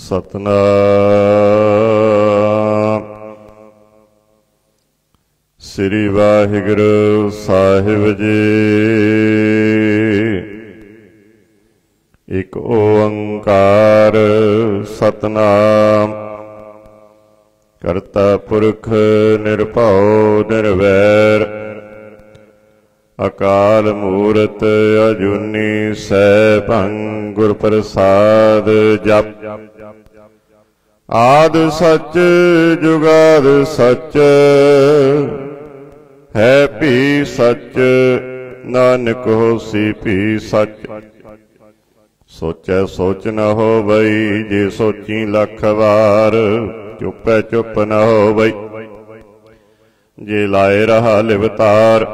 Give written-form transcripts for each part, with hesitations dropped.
सतनाम। श्री वाहिगुरु साहिब जी। एक ओंकार सतनाम। करता पुरख निरभउ निर्वैर। अकाल मूरत अजूनी सैभं गुर प्रसाद जप। आद सच जुगाद सच है भी सच। नानक होसी भी सच। सोचै सोच न हो बई जे सोची लख वार। चुपै चुप न हो बई जे लाए रहा लिवतार।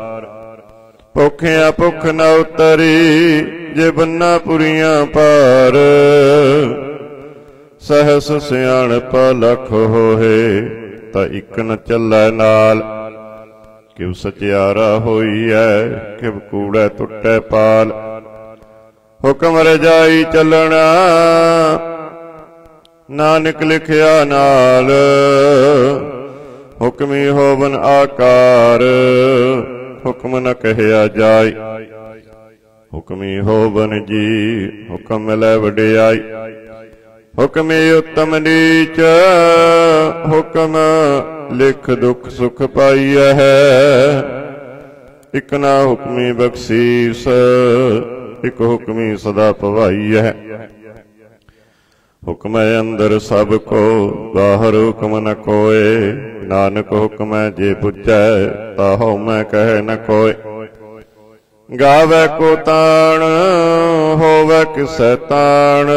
भुखिया भुख न उतरी जे बन्ना पुरियां पार। सहस सियाणप लख होए ता इक न चलै नाल। किव सचियारा होई है किव कूड़ै टुटै पाल। हुक्म रजाई चलना नानक लिखिया नाल। हुक्मी होवन आकार हुक्म न कहया जाय। हुक्मी होवन जी हुक्म मिलै वडियाई। हुक्मी उत्तम नीच हुक्म लिख दुख सुख पाइया है। इक ना हुक्मी बख्शीस इक हुक्मी सदा पवाई है। हुक्म अंदर सब को बाहर हुक्म न कोय। नानक हुक्म जे पुजै ताहो मैं कह न कोय। गावै को ताण होवै किसै ताण।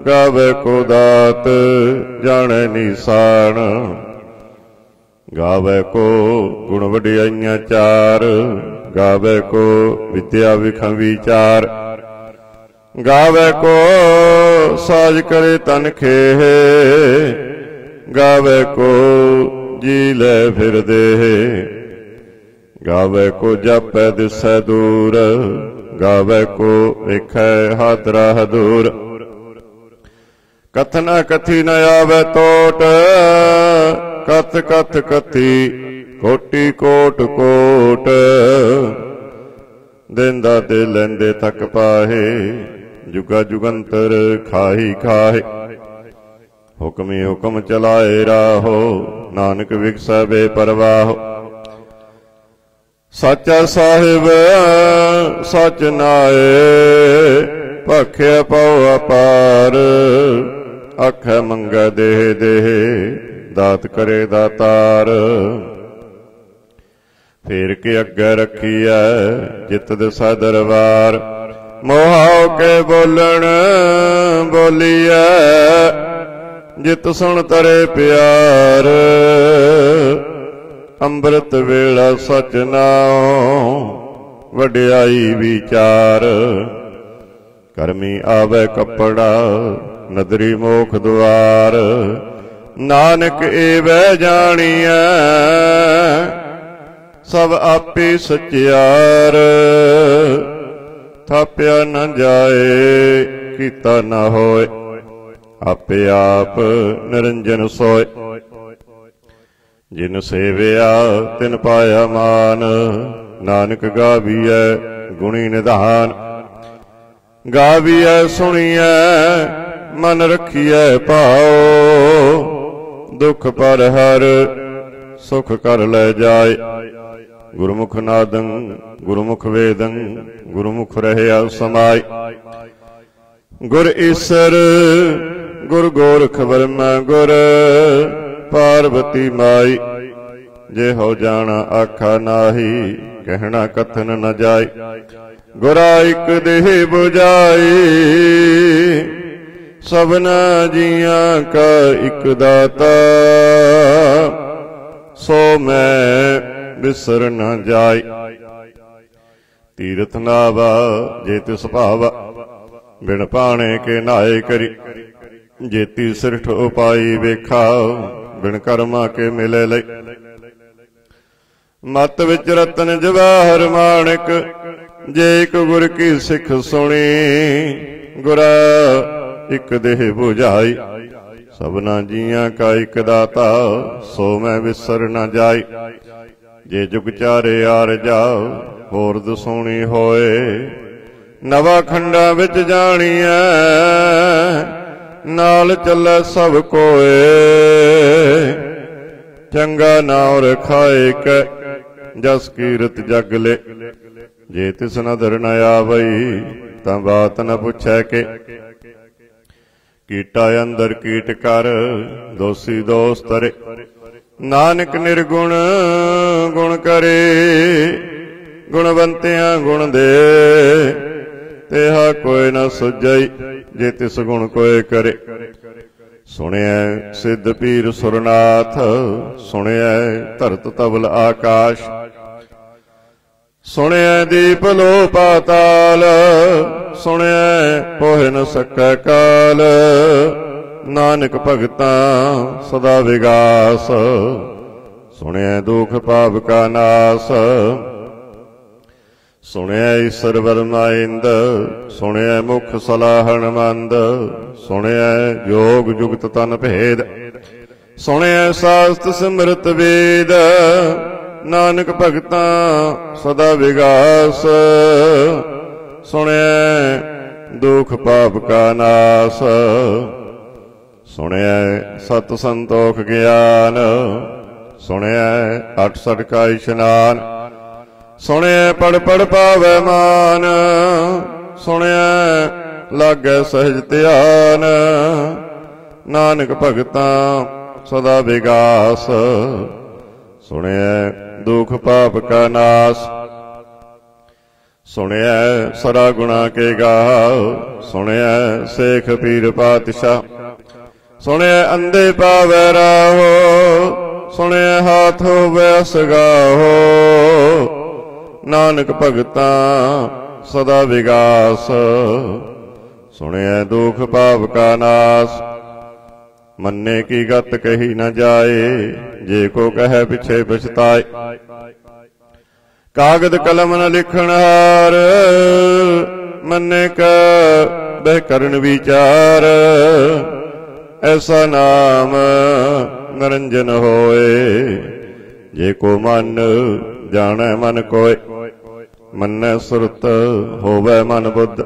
गावै को दात जाने निशान। गावै को गुण वडियाइयां चार। गावै को विद्या विखम विचार। गावै को साज करे तन खेह। गावै को जी लै फिर देह। गावै को जापै दिसै दूर। गावै को वेखै हादरा हदूर। कथ न कथी न आवे तोट। कथ कथ कथी कोटि कोट कोट। देंदा दे लैंदे थक पाहे। जुगा जुगंतर खाही खाहे। हुक्मी हुक्म चलाए राहो नानक विगसै बेपरवाह। साचा साहिब सच नाए भख्या पौ अपार। आखै मंगै देह देह दात करे दातार। फेर के अग्गै रखिया जित दिसै दरबार। मोहाओ के बोलन बोलिया जित सुन तरे प्यार। अंमृत वेला सच नाओ वडियाई विचार। करमी आवे कपड़ा नदरी मोख द्वार। नानक एवै जानिया सब आपे सचियार। थाप्या न जाए कीता न होए। आपे आप निरंजन सोए। जिन सेविया तिन पाया मान। नानक गाविया गुणी निधान। गाविया सुनिया मन रखिए पाओ। दुख पर हर सुख कर ले जाए। गुरमुख नादं गुरमुख वेदं गुरमुख रहया समाय। गुर ईसर गुर गोरख बर्मा गुर पार्वती माई। जे हो जाना आखा नाही कहना कथन न जाय। गुरा इक देह बुझाई सबना जियां का इक दाता। सो मैं बिसर न जाय। तीरथ नावा जे तिस भावा। बिन पाणे के नाए करी। जेती सिरठ उपाई वेखा। बिन कर्मा के मिले लई। मत विच रतन जवाहर माणिक। जे एक गुर की सिख सुनी। गुरा इक देह बुझाई। सबना जियां का इक दाता, सो मैं विसर न जाई। जे जुग चारे आर जाओ, होर दसोणी होए। नवा खंडा विच जाणीए, नाल चले सब कोए। चंगा नाम रखाए कै, जस कीरत जग ले। जे तिस नदर न आवई, तां बात न पुछै के। कीटा अंदर कीट कर, दोषी दोष तरे। नानक निर्गुण गुण करे, गुणवंतियां गुण दे। तेहा कोई न सुझई, जे तिस गुण कोई करे। सुनिया सिद्ध पीर सुरनाथ, सुनिया धरत तबल आकाश। सुनिया दीप लो पाताल, सुनिया पोह न सकै काल। नानक भगता सदा विगास, सुनिया दुख पाप का नास। सुनिया ईश्वर वरमाइंद, सुनिया मुख सलाहन मंद। सुनिया योग जुगत तन भेद, सुनिया शास्त्र सिमरत वेद। नानक भगता सदा विगास, सुनिया दुख पाप का नास। सुनिया सत संतोख ज्ञान, सुनिया अठ सठ का इशनान। सुनिया पढ़ पढ़ पावै मान, सुनिया लागै सहज ध्यान। नानक भगता सदा विगास, सुनिया दुख पाप का नाश। सुनिया सरा गुणा के गाओ, सुनिया शेख पीर पातशाह। सुनिया अंधे पावै राहो, सुनिया हाथ होवै असगाहो। नानक भगता सदा विगास, सुनिया दुख पाप का नाश। मन्ने की गत कही न जाए, जे को कहे पिछे पछताए। कागद कलम न लिखण हार, मन्ने का बह करन विचार। ऐसा नाम निरंजन होए, जे को मन जाने मन कोय। मन्ने सुरत होवे मन बुद्ध,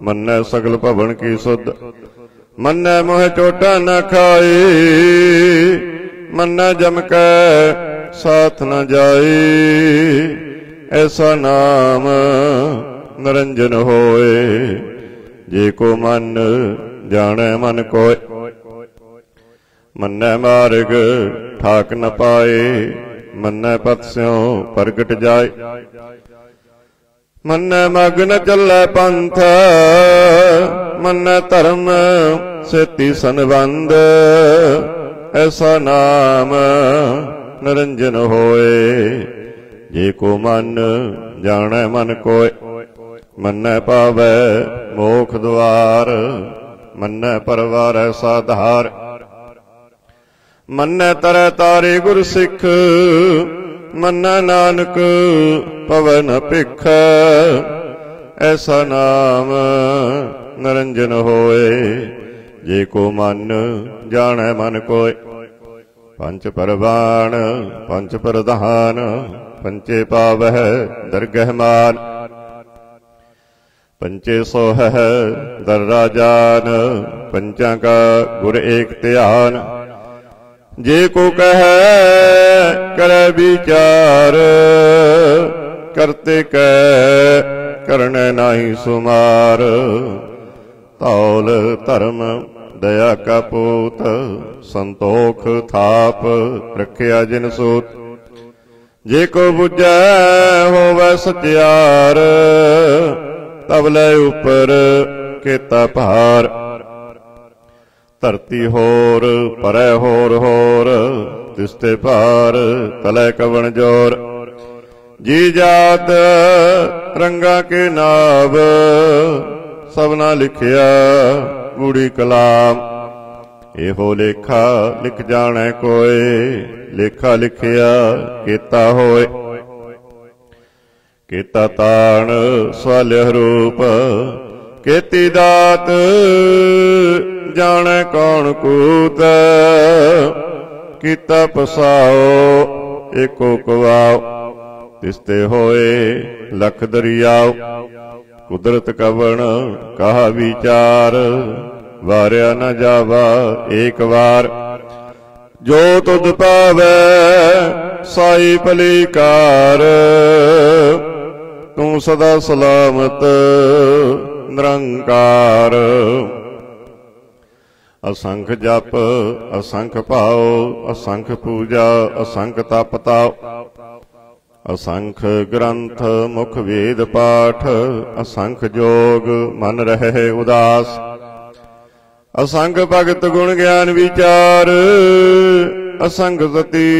मन्ने सगल भवन की सुध। मन्ने मोह चोटा न खाई, मन्ने जम के साथ न जाई। ऐसा नाम निरंजन होए, जे को मन जाने मन कोय। मन्ने मार्ग ठाक न पाए, मन्ने पथ स्यों प्रगट जाए। मन्ने मग न चलै पंथ, मन्ने धर्म सेती संबंध। ऐसा नाम निरंजन होए, जे को मन जाने मन कोय। मन्ने पावै मोख द्वार, मन्ने परवारै साधार। मन्ने तरह तारे गुर सिख, मन्ने नानक पवै न भिख। ऐसा नाम निरंजन होए, जे को मन जाने मन कोय। पंच परवान पंच प्रधान, पंचे पावह दरगह मान। पंचे सोह दर राजान, पंचा का गुर एक ध्यान। जे को कह करे विचार, करते कह करने नाही सुमार। तौल धर्म दया का पूत, संतोख थाप रखिया जिन सूत। जे को बुझै होवै सत्यार, तब लै उपर केता भार। धरती होर परै होर होर, तिसते पार तलै कवन जोर। जी जात रंगा के नाव, सबना लिखिया गूढ़ी कलाम। एहो लेखा लिख जाने कोय, लेखा लिखिया केता होए। केता ताण स्वाल्य रूप, केती दात जाने कौन कूत, कीता पसाओ एको कवाओ, तिसते होए लख दरियाओ। कुदरत कवण कहा विचार, वारिया न जावा एक बार। जो तुध पावै साई भलीकार, तू सदा सलामत निरंकार। असंख जप असंख भाव, असंख पूजा असंख तप ताव। असंख ग्रंथ मुख वेद पाठ, असंख जोग मन रहे उदास। असंख भगत गुण ज्ञान विचार, असंख सती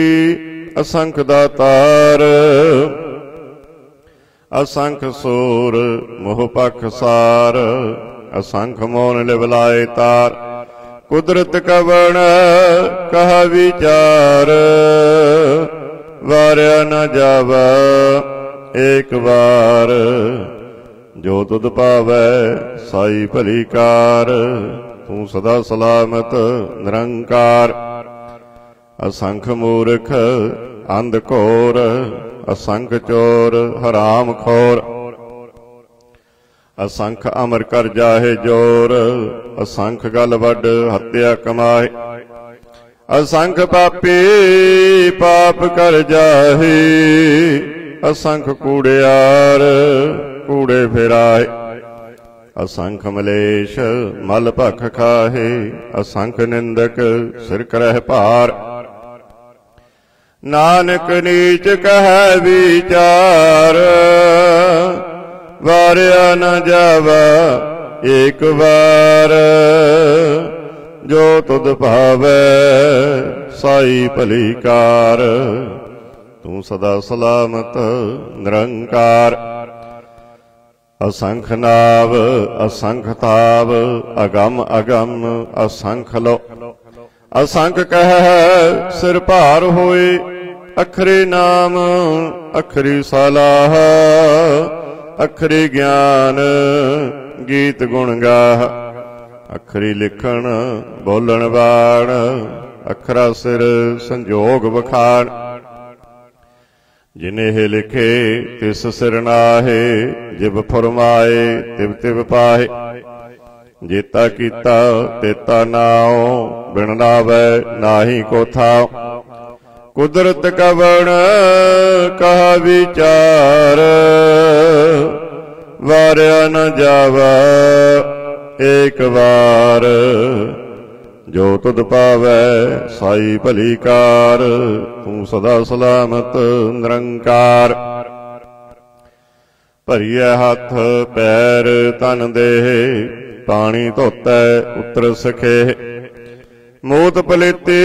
असंख दातार। असंख सूर मोह पखसार, असंख मौन लिवलाए तार। कुदरत कवण कहा विचार, वारिया न जावा एक बार। जो तुध पावै साई भलीकार, तू सदा सलामत निरंकार। असंख मूर्ख अंध घोर, असंख चोर हराम खोर। असंख अमर कर जाहे जोर, असंख गल वड हत्या कमाए। असंख पापी पाप कर जाहे, असंख कूड़ियार कूड़े फिराए। असंख मलेश मल भख खाहे, असंख निंदक सिर करह भार। नानक नीच कह विचार, वारिया न जावा एक बार। जो तुध भावै साई भलीकार, तू सदा सलामत निरंकार। असंख नाव असंख ताव, अगम अगम असंख लो। असंख कह सिर भार होए, अखरे नाम अखरी सलाह। अखरी ज्ञान गीत गुण गाह, अखरी लिखण बोलन बाण। अखरा सिर संजोग बखान, जिन्हें लिखे तिस सिर नाहे। जिब फरमाए तिब तिब पाहे, जेता कीता तेता नाओ। बिन नावै नाही को थाओ, कुदरत कवण कहा विचार। वारिया न जावा एक बार। जो तुध पावै साई भलीकार, तू सदा सलामत निरंकार। भरिए हथ पैर तन देह, पानी धोतै उतर सखे। मोत पलेते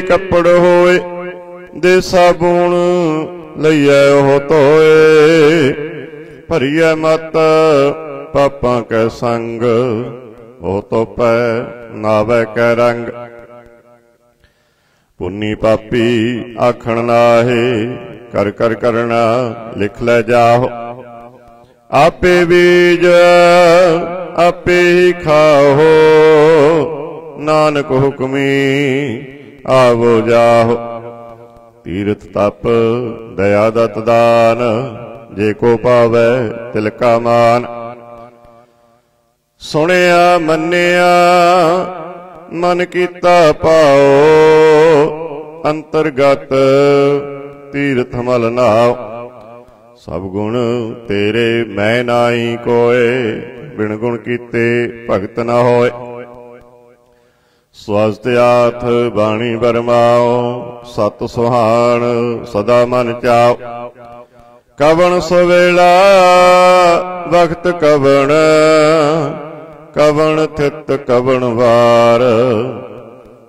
कपड़ होए, दे साबुण लइए ओह धोए। भरिए मत पापां कै संग, ओह धोपै नावै कै रंग। पुन्नी पापी आखण नाहे, कर कर करना लिख लै जाहो। आपे बीज आपे ही खाओ, नानक हुक्मी आवो जाहो। तीर्थ तप दया दत दान, जे को पावै तिलका मान। सुनिया मन्निया मन कीता पाओ, अंतरगत तीर्थ मल नाओ। सब गुण तेरे मैं नाई कोय, बिन गुण कीते भगत न होए। स्वस्थ आथ बाणी बरमाओ, सत सुहान सदा मन चाओ। कवण सवेला वक्त कवण, कवण थित कवण वार।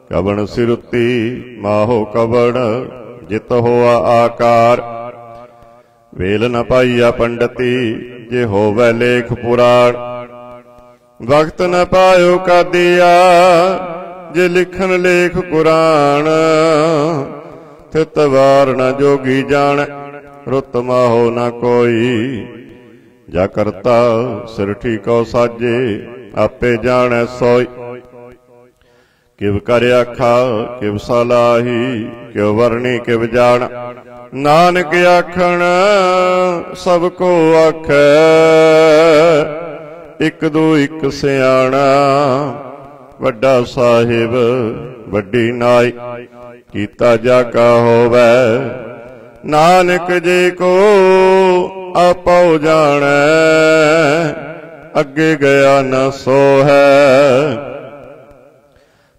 कवण सिरुति माहो कवण, जित होआ आकार। वेल न पाइया पंडिती, जे होवै लेख पुराण। वक्त न पायो का दिया, जे लिखन लेख कुरान। थित वार न जोगी जान, रुत माहो न कोई, जा करता सिर ठीको साजे, आपे जाने सोई। किव कर आखा किव सलाही, किव वरणी किव जान। नानक आखण सबको आखै, इक दो इक सियाणा। वड्डा साहिब वड्डी नाई, कीता जाका होवै। नानक जी को आपो जानै, अगे गया न सो है।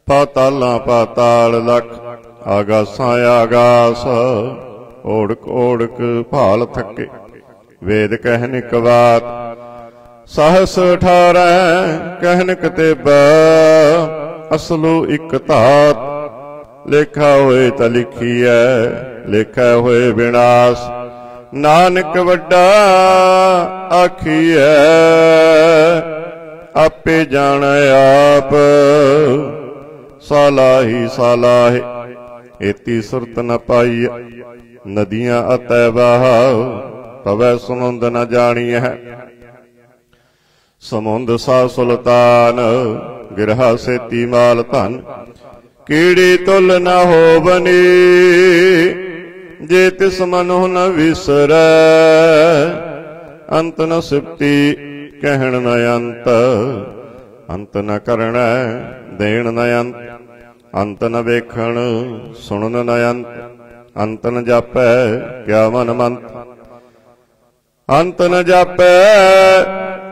पातालां पाताल लख, आगासां आगास। ओढ़क ओढ़क भाल थके, वेद कहनिक बात। सहस 18 कहनिक तेबा, असलू इक धात। लेखा होए त लिखीऐ, लेखा होए विनाश। नानक वड्डा आखीऐ, आपे जान आप। सालाही सालाहे, एती सुरत न पाई। नदियां अतै बहाव, तवै समुंद न जानी है। समुंद सा सुल्तान, गिरहा सेती माल धन। कीड़ी तुल न हो बनी, जे तिस मनो न विसरै। अंत न सिप्ती कहण न अंत, अंत न करण देण न अंत। अंत न वेखण सुणन न अंत, अंत न जापै क्या मन मंत। अंत न जापै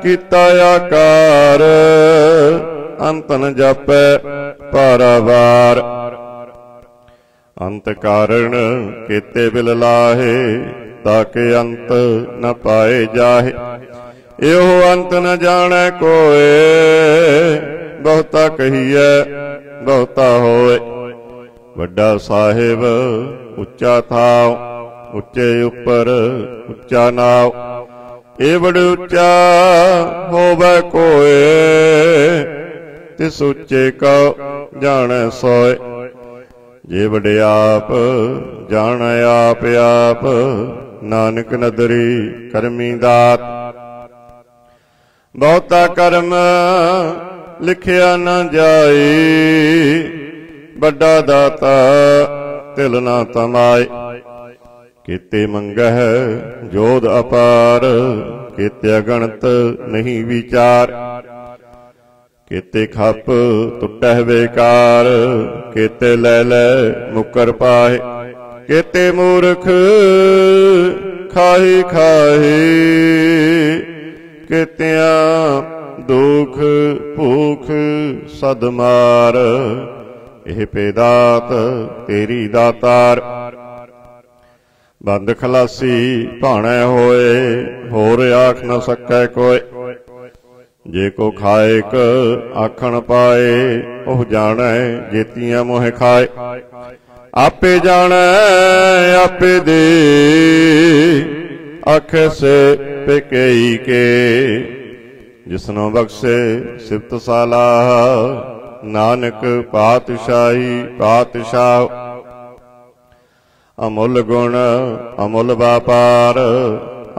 कीता आकार, अंत न जापै पारावार। अंत कारण केते बिल लाहे, ताके अंत न पाए जाहे। एहो अंत न जाने कोय, बहुता कहिए बहुता होए। वड्डा साहिब उच्चा थाव, उच्चे उपर उच्चा नाव। ए बड़ उच्चा होवै कोय, तिस उच्चे को जाने सोय। जे बड़े आप जाने आप आप, नानक नदरी करमी दात। बहुता कर्म लिखिया न जाई, बड़ा दाता तिल ना तमाए। केते मंगह जोध अपार, केते अगणत नहीं विचार। केते खप टुटह बेकार, केते लै लै मुकर पाए। केते मूर्ख खाही खाही, केतियां दुख भूख सद मार। एह पेदात तेरी दातार। बंद खलासी भाणे होए, होर आख न सकै कोय। जे को खाएक आखण पाए, ओह जाने जेतियां मोह खाए। आपे जाने आपे दे, आखे से पेकेई के। जिसनो बख्शे सिफत सालाह, नानक पातशाही पातशाह। अमुल गुण अमुल व्यापार,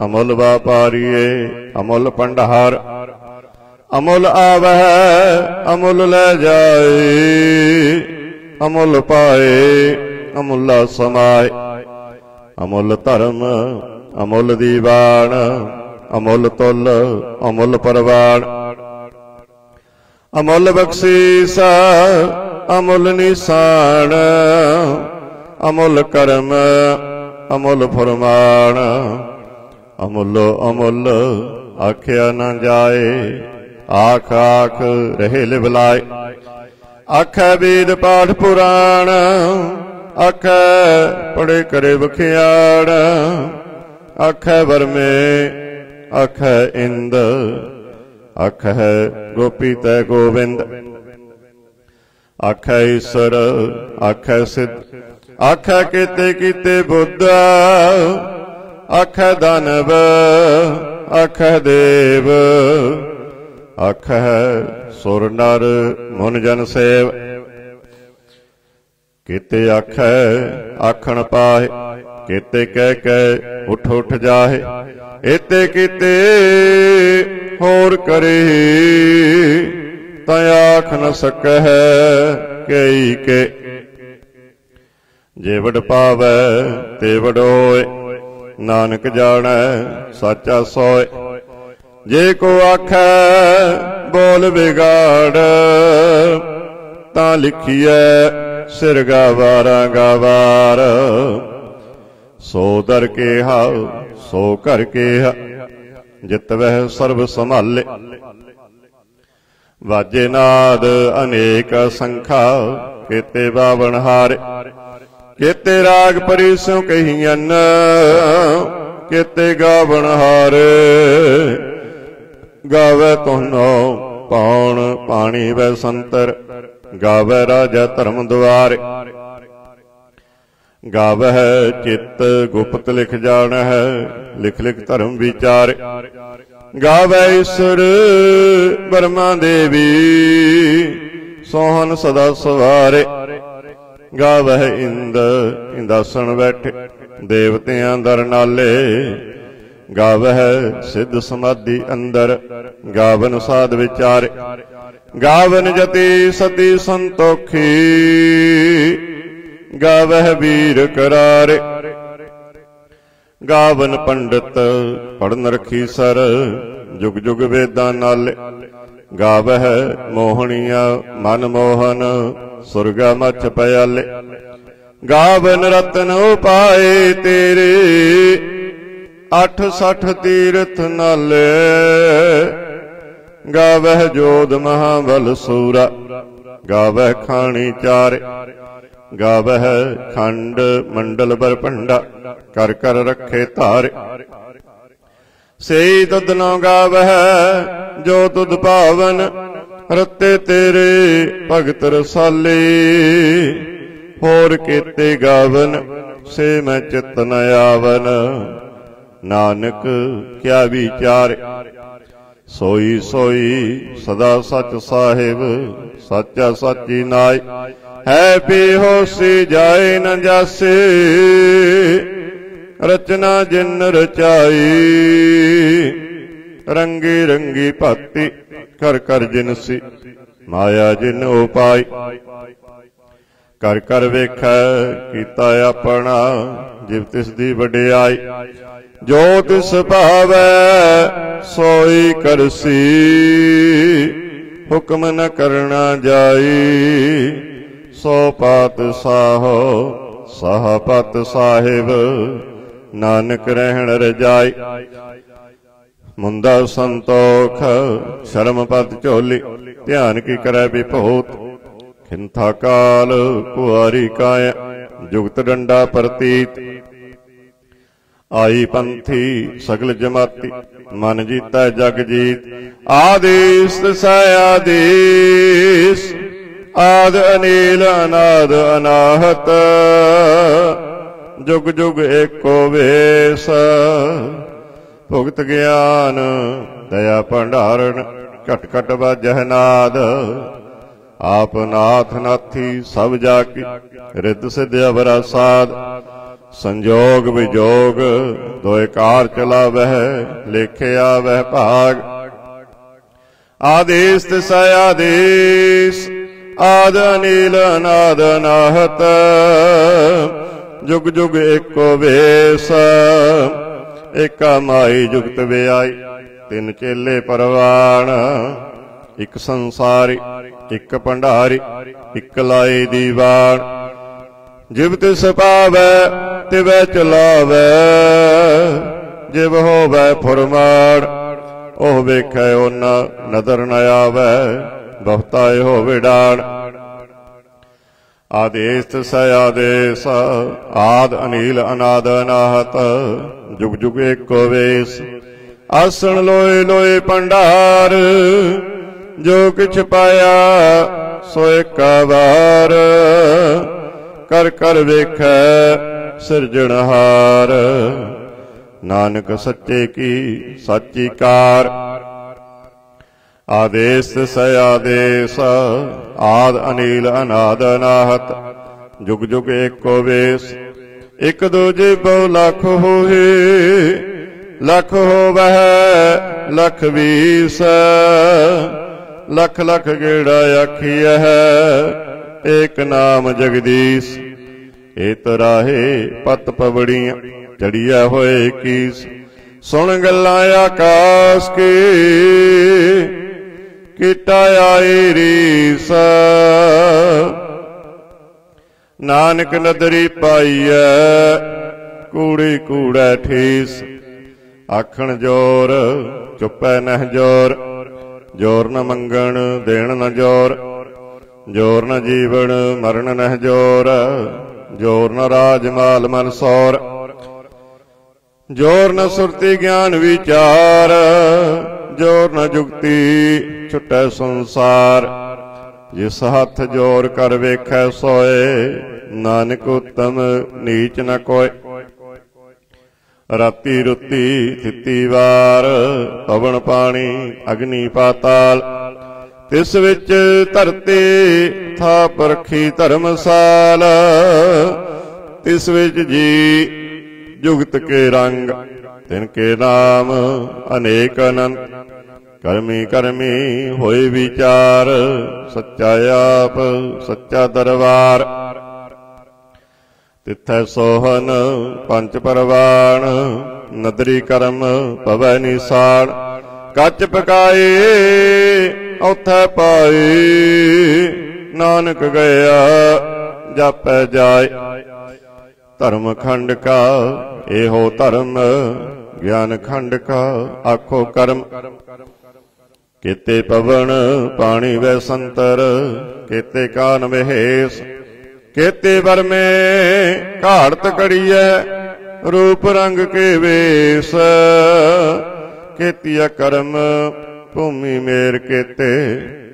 अमुल व्यापारीए अमुल भंडार। अमुल आवह अमुल लै जाए, अमुल पाए अमुला समाए। अमुल धर्म अमुल दीवान, अमुल तुल अमुल परवान। अमुल बख्शीस अमुल निशान, अमुल कर्म अमुल फरमान। अमुल अमुल आख्या न जाए, आख आख रहे लिवलाए। आखै वेद पाठ पुराण, आखै पढ़े करे बखियाण। आखै बरमे आखै इंद, आखै गोपी तै गोविंद। आखै ईश्वर आखै सिद्ध, आखै केते कीते बुद्ध। आखै दानव आखै देव, आखै सुर नर मुन जन सेव। केते आखै आखण पाहे, केते कह कह उठ उठ जाहे। एते कीते होर करे, तै आख न सकह कई के। जे वड पावै ते वड होए, नानक जाणै साचा सोए। जे को आखै बोल बिगाड़, तां लिखिए सिर गावारा गावार। सो दर केहा सो कर केहा, जित वह सर्व संभाले। वाजे नाद अनेक संखा, केते बावन हारे। केते राग परिसों कहियन, केते गावन हारे। गावे तुहनो पौन पानी वै संतर, गावे राजा धर्म द्वारे। गावह चित्त गुप्त लिख जान है, लिख लिख धर्म विचार। गावै ईश्वर ब्रह्मा देवी, सोहन सदा सवारे। गावह इंद इंदासन बैठे, देवतियां दर नाले। गावह सिद्ध समाधि अंदर, गावन साध विचारे। गावन जति सती संतोखी, गावह वीर करारे। गावन पंडित पढ़न रखी सर, जुग जुग वेदां नाले। गावह मोहनिया मन मोहन, सुरगा मछ पयाले। गावन रतन उपाए तेरे, 68 तीर्थ नाले। गावह जोध महाबल सूरा, गावह खानी चारे। गावह खंड मंडल बरपंडा, कर कर रखे धारे। सेई तुध न गावह जो तुध पावन, रते तेरे भगत रसाले। होर केते गावन से मैं चित न आवन, नानक क्या विचार। सोई सोई सदा सच साहिब, साचा साची नाय। है पी होसी जाए न जासे, रचना जिन रचाई। रंगी रंगी भक्ति कर कर जिनसी, माया जिन उपाई। कर कर वेखै कीता अपना, जिव तिस दी वडियाई। जो तिस भावै सोई करसी, हुक्म न करना जाई। सो पात साहो साहपत साहिब, नानक रहन रजाई। मुंदा संतोख शर्म पद झोली, ध्यान की करे विभूत। खिंथा काल कुआरी काया, जुगत डंडा प्रतीत। आई पंथी सगल जमाती, मन जीता जग जीत। आदेश तसै आदेश, आद अनील अनाद अनाहत। जुग जुग एको वेश, भुगत ज्ञान दया भंडारण। घट घट बाजह नाद, आप नाथ नाथी सब जाकी। रिद सिद्ध अवरा साध, संजोग विजोग दोए कार चलावह। लेखे आवह भाग, आदेश तिसै आदेश। आद अनील अनाद अनाहत, जुग जुग एको वेश। एका माई जुगत व्याई, तिन चेले परवान। इक संसारी इक भंडारी, इक लाई दीवान। जिव तिस पावै तिवै चलावै, जिव होवै फुरमान। ओह वेखै ओना नदर न आवै, बहुता हो विडान। आदेश तसै आदेश, आद अनील अनाद अनाहत। जुग जुग एको वेश, आसन लोए लोए भंडार। जो किछ पाया सो एका वार। कर कर वेखै सिरजनहार। नानक सच्चे की साची कार। आदेश तसै आदेश, आद अनील अनाद अनाहत। जुग जुग एको वेश। एक दूजे बहु लख होए, लख होवह लख बीस। लख लख गेड़ा आखिया है, एक नाम जगदीश। एत राहे पत पवड़ियां, चढ़िया होए कीस। सुन गल्लां आकाश की, कीटा आई रीस। नानक नदरी पाईऐ, कूड़ी कूड़ै ठीस। आखण जोर, चुपै नह जोर। जोर न मंगण, देण न जोर। जोर न जीवन, मरण नह जोर। जोर न राज माल मन सौर। जोर न सुरती ज्ञान विचार। जोर न जुगती, छुटै संसार। जिस हथ जोर कर वेखै सोए, नानक उत्तम नीच न कोय। राती रुती तिती वार, पवन पानी अग्नि पाताल। तिस विच धरती थाप रखी धर्मसाल। तिस विच जी जुगत के रंग, तिनके नाम अनेक अनंत। करमी करमी होए विचार, सच्चा आप सच्चा दरबार। तिथै सोहन पंच परवान, नदरी करम पवै निशान। कच पकाए औथै पाए, नानक गया जापै जाए। धर्म खंड का एहो धर्म, ज्ञान खंड का आखो कर्म। केते पवन पानी वै संतर, केते कान महेश। केते वर में घाड़त कड़ियै, रूप रंग के वेश। केतिया कर्म भूमि मेर केते,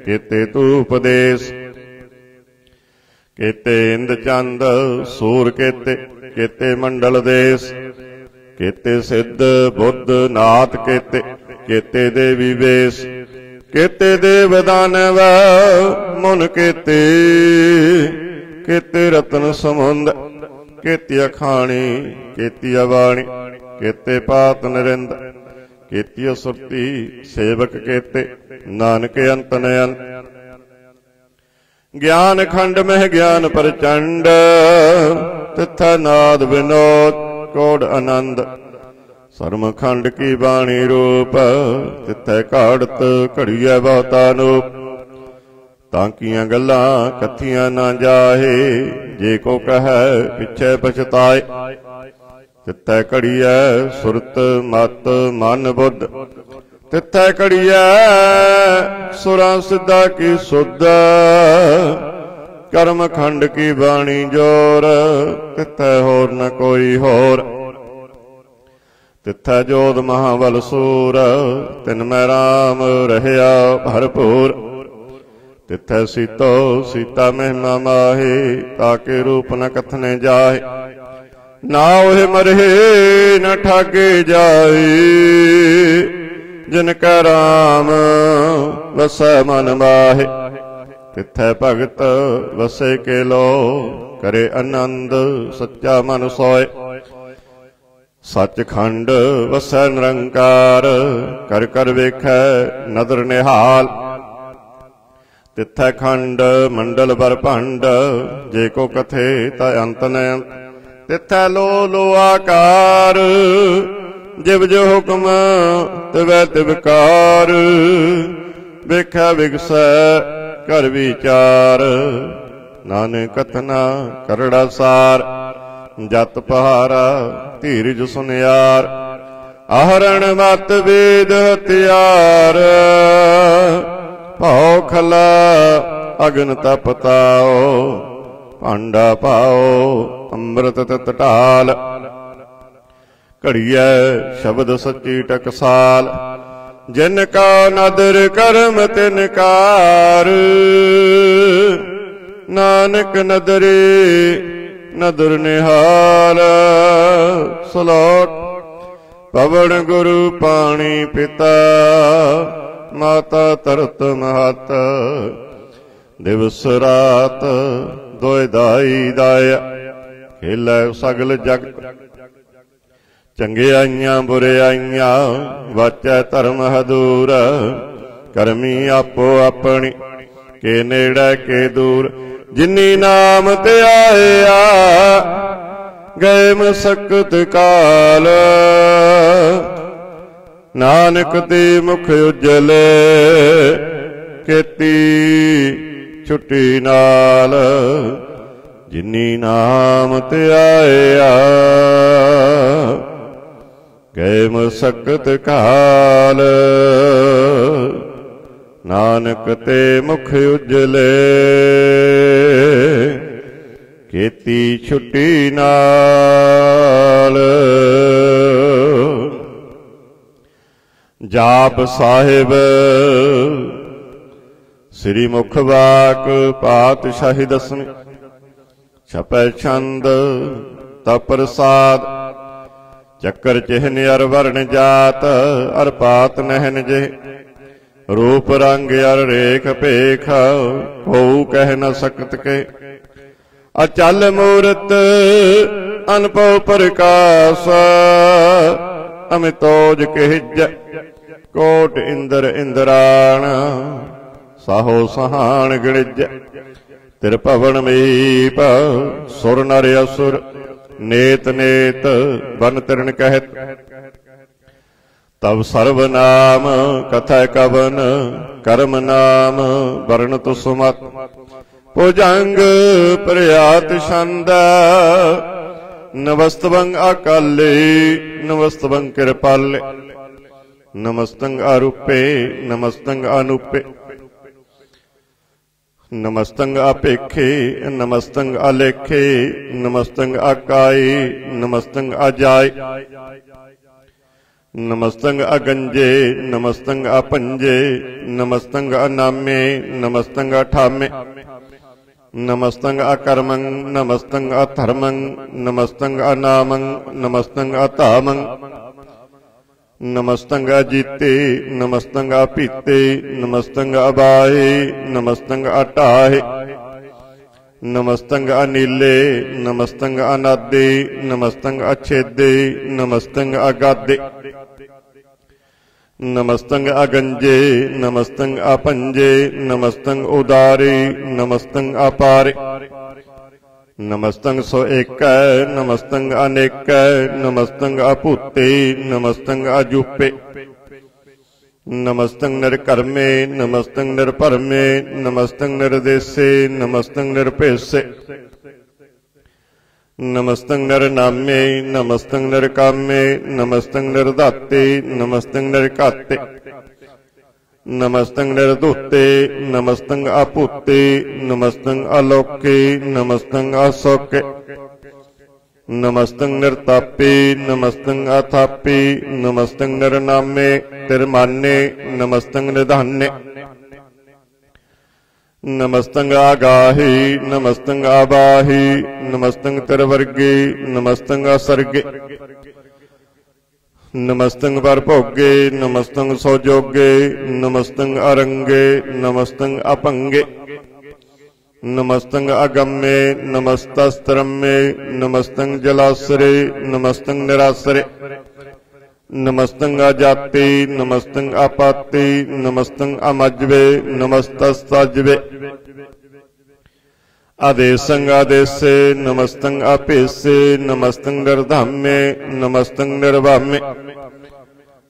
केते तू उपदेश। केते इंद चंद सूर केते, केते मंडल देश। केते सिद्ध बुद्ध नाथ केते, केते देवी वेश। केते देव दानव मुन केते, केते रतन समुंद। केतिया खाणी केतिया वाणी, केते पात नरिंद। केतिया सुरती सेवक केते, नानक अंत न अंत। ज्ञान खंड में ज्ञान प्रचंड, तिथै नाद विनोद कोड आनंद। सरम खंड की बाणी रूप, तिथै घाड़त घड़िया बहुता नूप। तांकियां गल्लां कथियां ना जाहे, जे को कहे पिछे पछताए। तिथै घड़िया सुरत मत मन बुद्ध। तिथै घड़िया सुरां सिद्धा की सुध। कर्म खंड की बाणी जोर, तिथै होर न कोई होर। तिथै जोध महाबल सूर, तिनमै राम रहया भरपूर। तिथै सीतो सीता महिमा माहे, ताके रूप न कथने जाहे। ना ओहे मरहे न ठागे जाए, जिनका राम वसै मन माहे। तिथै भगत वसे के लो, करे आनंद सच्चा मन सोए। सचखंड वसै निरंकार, कर कर वेखै नदर निहाल। तिथै खंड मंडल बरभंड, जे को कथे ता अंत न अंत। तिथै लो लो आकार, जिव जो हुक्म तिवै तिवकार। वेखै विगसै कर विचार, नानक कथना करड़ा सार। जत पहारा धीरज सुनियार, आहरण मत वेद हथियार। भाओ खला अग्न तपताओ, भांडा पाओ अमृत तत ढाल। घड़िया शब्द सच्ची टकसाल, जिनका नदर कर्म तिनकार। नानक नदरे नदर निहाल। सलोक पवन गुरु पानी पिता, माता तरत महत। दिवस रात दोय दाई दाया खेलै सगल जगत चंगियाइयां बुरियाइयां वाचै धर्म हदूर करमी आपो अपनी के नेड़े के दूर जिनी नाम ते आया गए मसकत काल नानक ते मुख उजले केती छुट्टी नाल जिनी नाम ते आया गए मसकत काल नानक ते मुख उजले केती छुट्टी नाल जाप साहिब श्री मुख वाक पातशाही दसवीं छपै छंद तप प्रसाद चक्कर चिन्ह अर वर्ण जात अर पात नहन जे रूप रंग अर रेख पेख को कह न सकत के अचल मूरत अनपव प्रकाश अमितोज केज कोट इंद्र इंद्राण साहो सहान गणिज त्रिभवन मीप सुर नर असुर नेत नेत बन तिरण कहत तब सर्वनाम कथा कवन कर्म नाम वर्णत सुमत भुजंग प्रयात छंद नमस्तवं अकाले नमस्तवं कृपाले नमस्तंग अरूपे नमस्तंग अनुपे नमस्तंग अपेखे नमस्तंग अलेखे नमस्तंग अकाई नमस्तंग अजाय नमस्तंग अगंजे नमस्तंग अपंजे नमस्तंग अनामे नमस्तंग अठामे नमस्तंग अकर्मं नमस्तंग अधर्मं नमस्तंग अनामं नमस्तंग अतामं नमस्तंग अजीते नमस्तंग अपीते नमस्तंग अबाहे नमस्तंग अटाहे नमस्तंग अनीले नमस्तंग अनादे नमस्तंग अच्छेदे नमस्तंग अगादे नमस्तंग अगंजे नमस्तंग अपंजे नमस्तंग उदारे नमस्तंग अपारे नमस्तंग सो एक नमस्तंग अनेक नमस्तंग अपूते नमस्तंग अजूपे नमस्तंग निर्कर्मे नमस्तंग निर्परमे नमस्तंग निर्देशे नमस्तंग निर्पेशे नमस्तंग निर्नामे नमस्तंग निर्कामे नमस्तंग निर्दाते नमस्तंग निर्काते नमस्तंग निर्दूते नमस्तंग अपूते नमस्तंग अलोके नमस्तंग असौके नमस्तंग निर्तापे नमस्तंग अथापे नमस्तंग निर्नामे तिरमाने नमस्तंग निधाने नमस्तंग आगाही नमस्तंग आबाही नमस्तंग तिरवर्गे नमस्तंग असर्गे नमस्तंग परभोगे नमस्तंग सोजोगे नमस्तंग अरंगे नमस्तंग अपंगे नमस्तंग अगम्ये नमस्तस्त्रम्ये नमस्तंग जलासरे नमस्तंग निरासरे नमस्तंग अजाते नमस्तंग अपाते नमस्तंग अमज्वे नमस्तस्ताज्वे आदेशंग आदेशे नमस्तंग अपेशे नमस्तंग निर्धाम्ये नमस्तंग निर्वाम्ये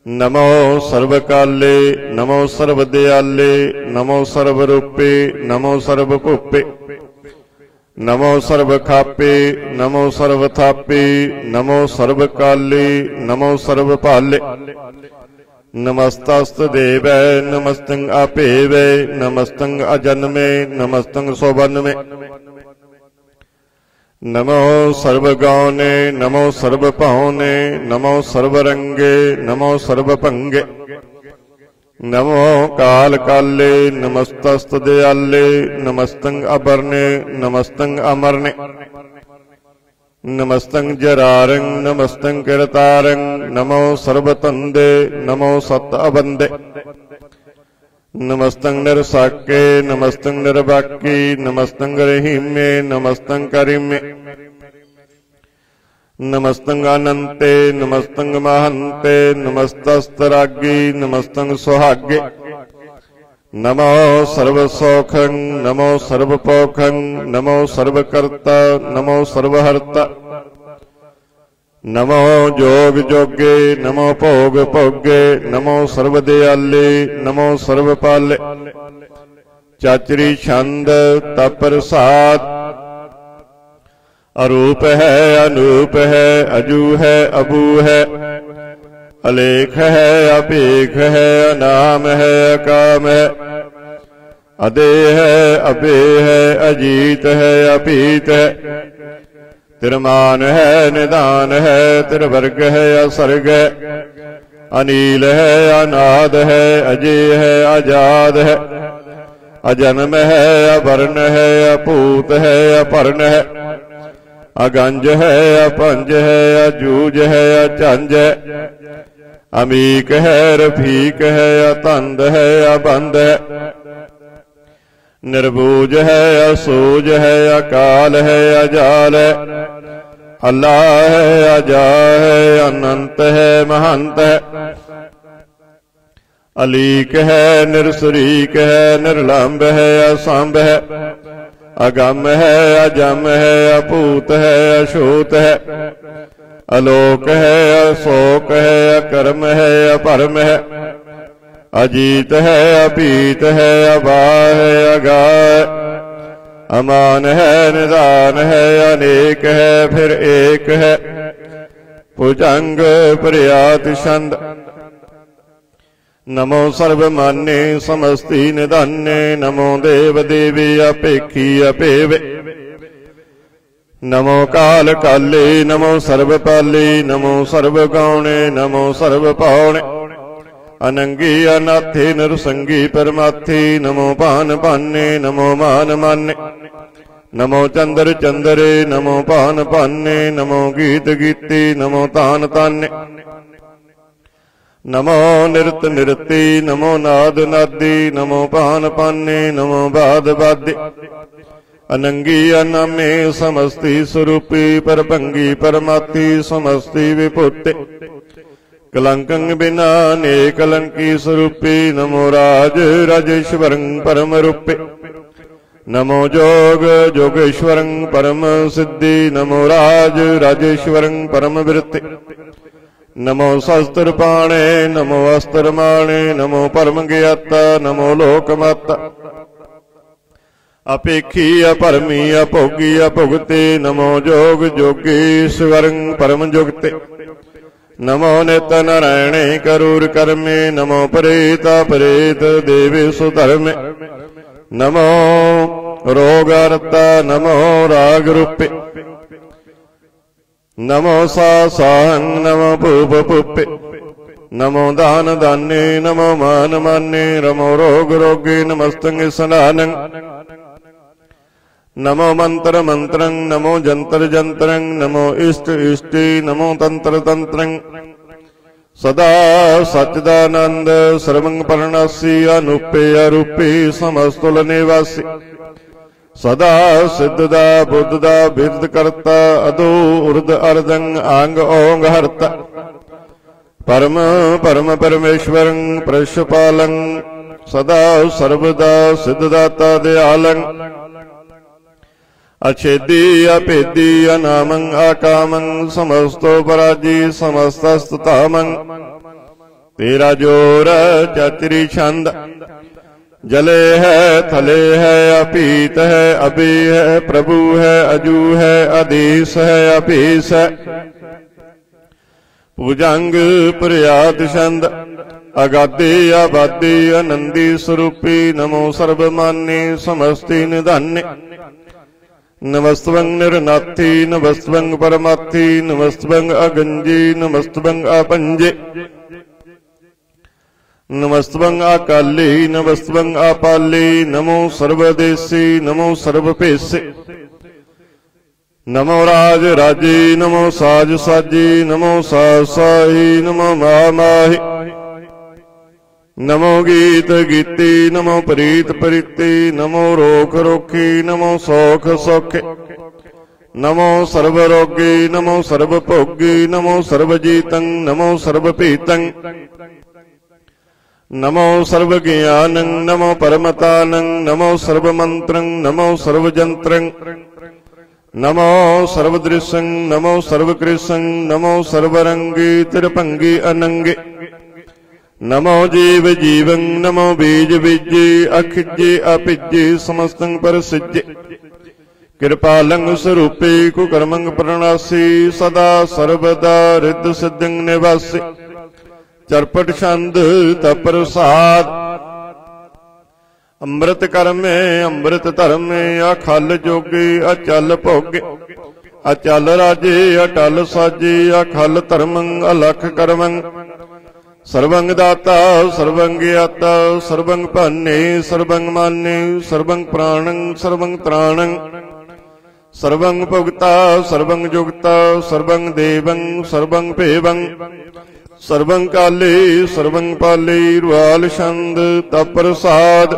नमो सर्वकाले नमो सर्वदयाले नमो सर्वरूपे नमो सर्वभूपे नमो सर्वखापे नमो सर्वथापे नमो सर्वकाले नमो सर्वपाले नमस्तस्तदेव नमस्तंग अपेवे नमस्तंग अजन्मे नमस्तंग सोबन्मे नमो सर्वगौने नमो सर्वपौने नमो सर्वरंगे नमो सर्वभंगे नमो काल काले नमस्तस्तदयाले नमस्तंग अबरने नमस्तंग अमरने नमस्तंग जरारंग नमस्तंग किरतारंग नमो सर्वतंदे नमो सत अबंदे नमस्तं निरसाके नमस्तं निरबाकी नमस्तं रहीमे नमस्तं करीमे नमस्तं अनंते नमस्तं महंते नमस्तस्तरागी नमस्तं सुहागे नमो सर्वसौखं नमो सर्वपोखं नमो सर्वकर्ता नमो सर्वहर्ता नमो जोग जोगे नमो भोग भोगे नमो सर्वदयाले नमो सर्वपाले चाचरी छंद तपरसाद अरूप है अनूप है अजू है अबू है अलेख है अपेख है अनाम है अकाम है अदेह है अबे है अजीत है अपीत है तिरमान है निदान है तिरवर्ग है असर्ग है अनील है अनाद है अजय है आजाद है अजन्म है अवर्ण है अपूत है अपर्ण है अगंज है अपंज है अजूज है अचंज है अमीक है रफीक है अतंद है अबंद है निर्बूज है असूज है अकाल है अजाल है अल्लाह है अजा है अनंत है महंत है अलीक है निरसरीक है निर्लंब है असंभ है अगम है अजम है अपूत है अछूत है अलोक है अशोक है अकर्म है अपरम है अजीत है अपीत है अबा है अगा है अमान है निदान है अनेक है फिर एक है भुजंग प्रयात छंद नमो सर्वमान्ये समस्ति निधान्ये नमो देव देवी अपेखी अपेवे नमो काल काले नमो सर्वपाले नमो सर्वगौणे नमो सर्वपाणे अनंगी अनाथे नरसंगी परमाथे नमो पान पाने नमो मान माने नमो चंद्र चंद्रे नमो पान पाने नमो गीत गीते नमो तान ताने नमो निरत निरते नमो नाद नादे नमो पान पाने नमो बाद बादे अनंगी अनामे समस्ति स्वरूपी परभंगी परमाती समस्ति विभूते कलंकं बिना ने कलंकी स्वरूपी नमो राज राजेश्वरं परम रूपे नमो जोग जोगेश्वरं परम सिद्धि नमो राज राजेश्वरं परम वृत्ति नमो शस्त्र पाणे नमो अस्त्र माणे नमो परम ज्ञाता नमो लोकमाता अपेखी अपरमी अभोगी अभुगते नमो जोग जोगेश्वरं परम जुगते नमो नित नारायणे करूर कर्मे नमो परेता परेत देवेशु धर्मे नमो रोगारता नमो राग रूपे नमो साहं नमो भूप पुपे नमो दान दाने नमो मान माने नमो रोग रोगे नमस्तंग स्नानं नमो मंत्र मंत्रं नमो जंतर जंत्रं नमो इष्ट इष्टि नमो तंत्र तंत्रं सदा सच्चिदानंद सर्वं परनासी अनुपे अरूपे समस्तुल निवासी सदा सिद्धदा बुद्धदा बिरद करता अदो उर्द अर्दं आंग ओंग हरता परम परम परमेश्वरं प्रशपालं सदा सर्वदा सिद्धदाता दयालं अछेदी अपेदी अनामं अकामं समस्तो पराजी समस्तस्ततामं तेरा जोर चातरी छंद जले है थले है अपीत है अभी है प्रभु है अजू है अधीश है अपीस है पूजांग प्रयात छंद अगाधे आबादी आनंदी स्वरूपी नमो सर्वमान्ये समस्ति निधान्ये नमस्तवं निरनाथी नमस्तवं परमार्थी नमस्तवं अगंजी नमस्तवं अपंजे नमस्तवं अकाले नमस्तवं अपाले नमो सर्वदेशी नमो सर्वपेशे नमो राज राजे नमो साज साजे नमो साज साही नमो माही नमो गीत गीती, नमो प्रीत प्रीति, नमो रोख रोखी, नमो सौख सौखे, नमो सर्वरोगी, नमो सर्वभोगी, नमो सर्वजीतं, नमो सर्वपीतं, नमो सर्वज्ञानं, नमो परमतानं, नमो सर्वमन्त्रं, नमो सर्वजन्त्रं, नमो सर्वदृशं, नमो सर्वकृशं, नमो सर्वरंगी तिरपंगी अनंगे, नमो जीव जीवं, नमो बीज बीजे, अखिजे अपिजे, समस्तं परसिजे, कृपालं स्वरूपे कुकर्मं प्रणासी, सदा सर्वदा रिद्ध सिद्धिं निवासी, चरपट छंद तप्रसाद, अमृत कर्मे अमृत धर्मे, अखल जोगे अचल भोगे, अचल राजे अटल साजे, अखल धर्मं अलख कर्मं, सर्वं दाता सर्वं ज्ञाता, सर्वं भाने सर्वं माने, सर्वं प्राणं सर्वं त्राणं, सर्वं भुगता सर्वं जुगता, सर्वं देवं सर्वं भेवं, सर्वं काले सर्वं पाले, रुआल छंद तप्रसाद,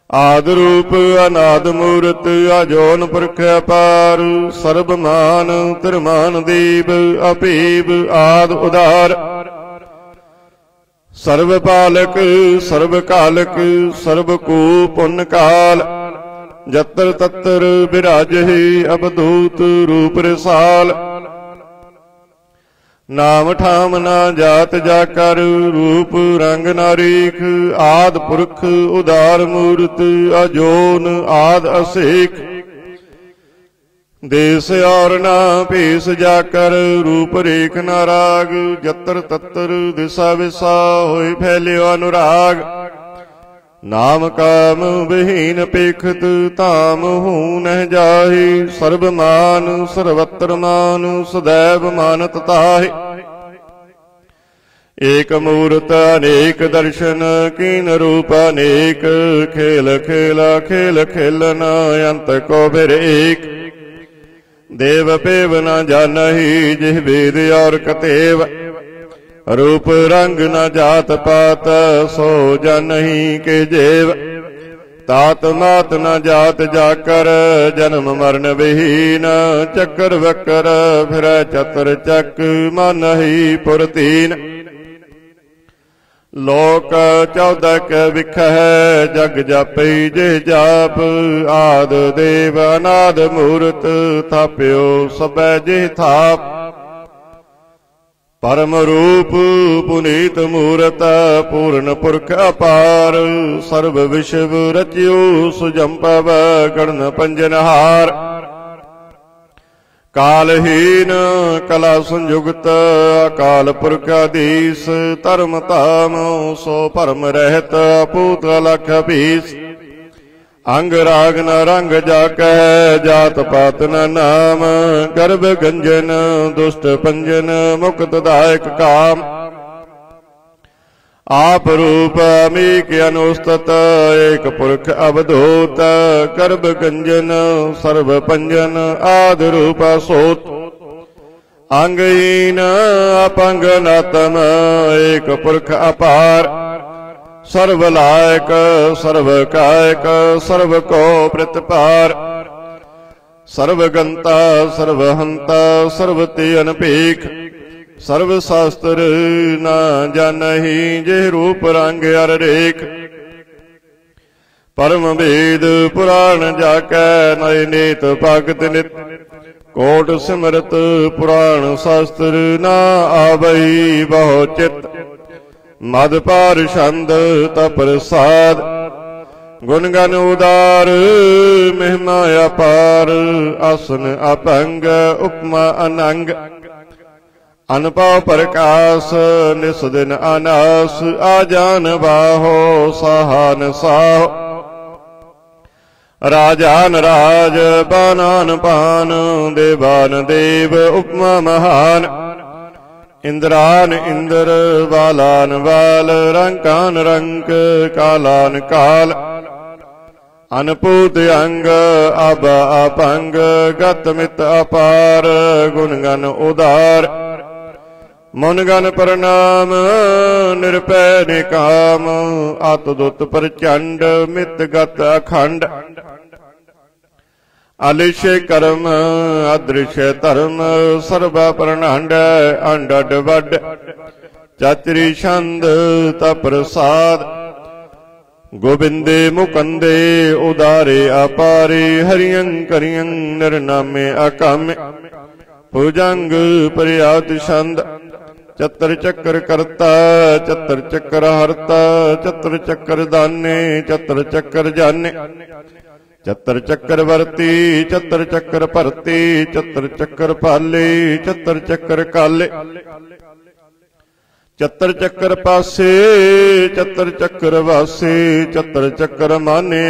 आदि रूप अनाद मूरत, अजोन पुरख अपार, सर्वमान तिरमान देव, अभेव आद उदार, सर्वपालक सर्वकालक, सर्वको पुण्य काल, जत्र तत्र विराजहि अवधूत रूप रसाल, नाम ठाम ना जात जाकर, रूप रंग नारीख, आद पुरख उदार मूर्त, अजोन आद असेख, देश और ना भेष जाकर, रूप रेख ना राग, जत्र तत्र दिशा विशा, होय फैल्यो अनुराग, नाम काम विहीन पेखत, ताम हूँ नह जाहि, सर्वमान सर्वत्र मान, सदैव मानत ताहि, एक मूर्त अनेक दर्शन, कीन रूप अनेक, खेल खेला खेल खेलन, अंत को फिर एक, देव पेव न जानहि, जिह वेद और कतेव, रूप रंग न जात पात, सो जानहि के जेव, तात मात न जात जाकर, जन्म मरण विहीन, चक्कर वक्कर फिर चतर चक, मानहि पुरतीन, लोक 14 क विख है, जग जापई जे जाप, आद देव अनाद मूरत, थाप्यो सबै जे थाप, परम रूप पुनीत मूरत, पूर्ण पुरख अपार, सर्व विश्व रच्यो सुजंपव, गण पंजनहार, कालहीन कला संयुक्त, अकाल पुरख अधीश, धर्म धाम सो परम रहत, अपूत लख बीस, अंग राग न रंग जाकै, जात पात न नाम, गर्भ गंजन दुष्ट पंजन, मुक्त दायक काम, आप रूप अमीक अनुस्तत, एक पुरख अवधूत, गर्भ गंजन सर्व पंजन, आदि रूप सोत, अंगहीन अपंग नातम, एक पुरख अपार, सर्वलायक सर्वकायक, सर्व को प्रतिपार, सर्वगंता सर्वहंता, सर्वते अनपेख, सर्व शास्त्र न जानहि, जे रूप रंग अर रेख, परम वेद पुराण जाकै, नय नेत भगत नित, कोट सिमरत पुराण शास्त्र, न आवई बहु चित, मद पार छंद तप्रसाद, गुण गण उदार महिमा अपार, आसन अपंग उपमा अनंग, अनपव प्रकाश निस दिन अनास, आजान बाहो सहान साहो, राजान राज बानान पान, देवान देव उपमा महान, इंद्रान इंद्र बालान बाल, रंकान रंक कालान काल, अनपूत अंग अब अपंग, गत मित अपार, गुण गण उदार, मन गन प्रणाम निरपै निकाम, अत दुत प्रचंड मित गत अखंड। आलिशे कर्म अदृश्य धर्म, सर्वा प्रणांड अंड अड वड। चाचरी छंद तप्रसाद, गोबिंदे मुकंदे उदारे अपारे। हरियं करियं निर्नामे अकामे, भुजंग पर्यात छंद। चतर चक्र करता चतर चक्र हरता, चतर चक्र दाने चतर चक्र जाने। चतर चक्र वर्ती चतर चक्र भरती, चतर चक्र पाले चतर चक्र काले। चतर चक्र पासे चतर चक्र वासे, चतर चक्र माने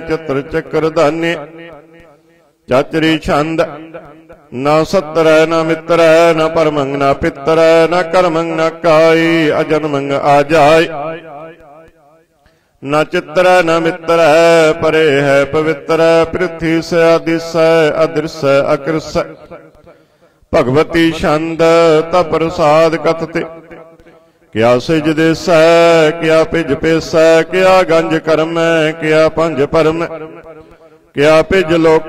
चतर चक्र दाने। चाचरी छंद ना सत्र न मित्र न परमंग न पितर, न कर्मंग न काई अजन्मंग आजाय। न चित्र न मित्र परे है पवित्र, पृथ्वी से अदिश अदृश्य अकृष। भगवती छंद तप्रसाद कथते, क्या सिज देस क्या पिज पेस, क्या गंज कर्म क्या पंज परम। क्या पिज लोक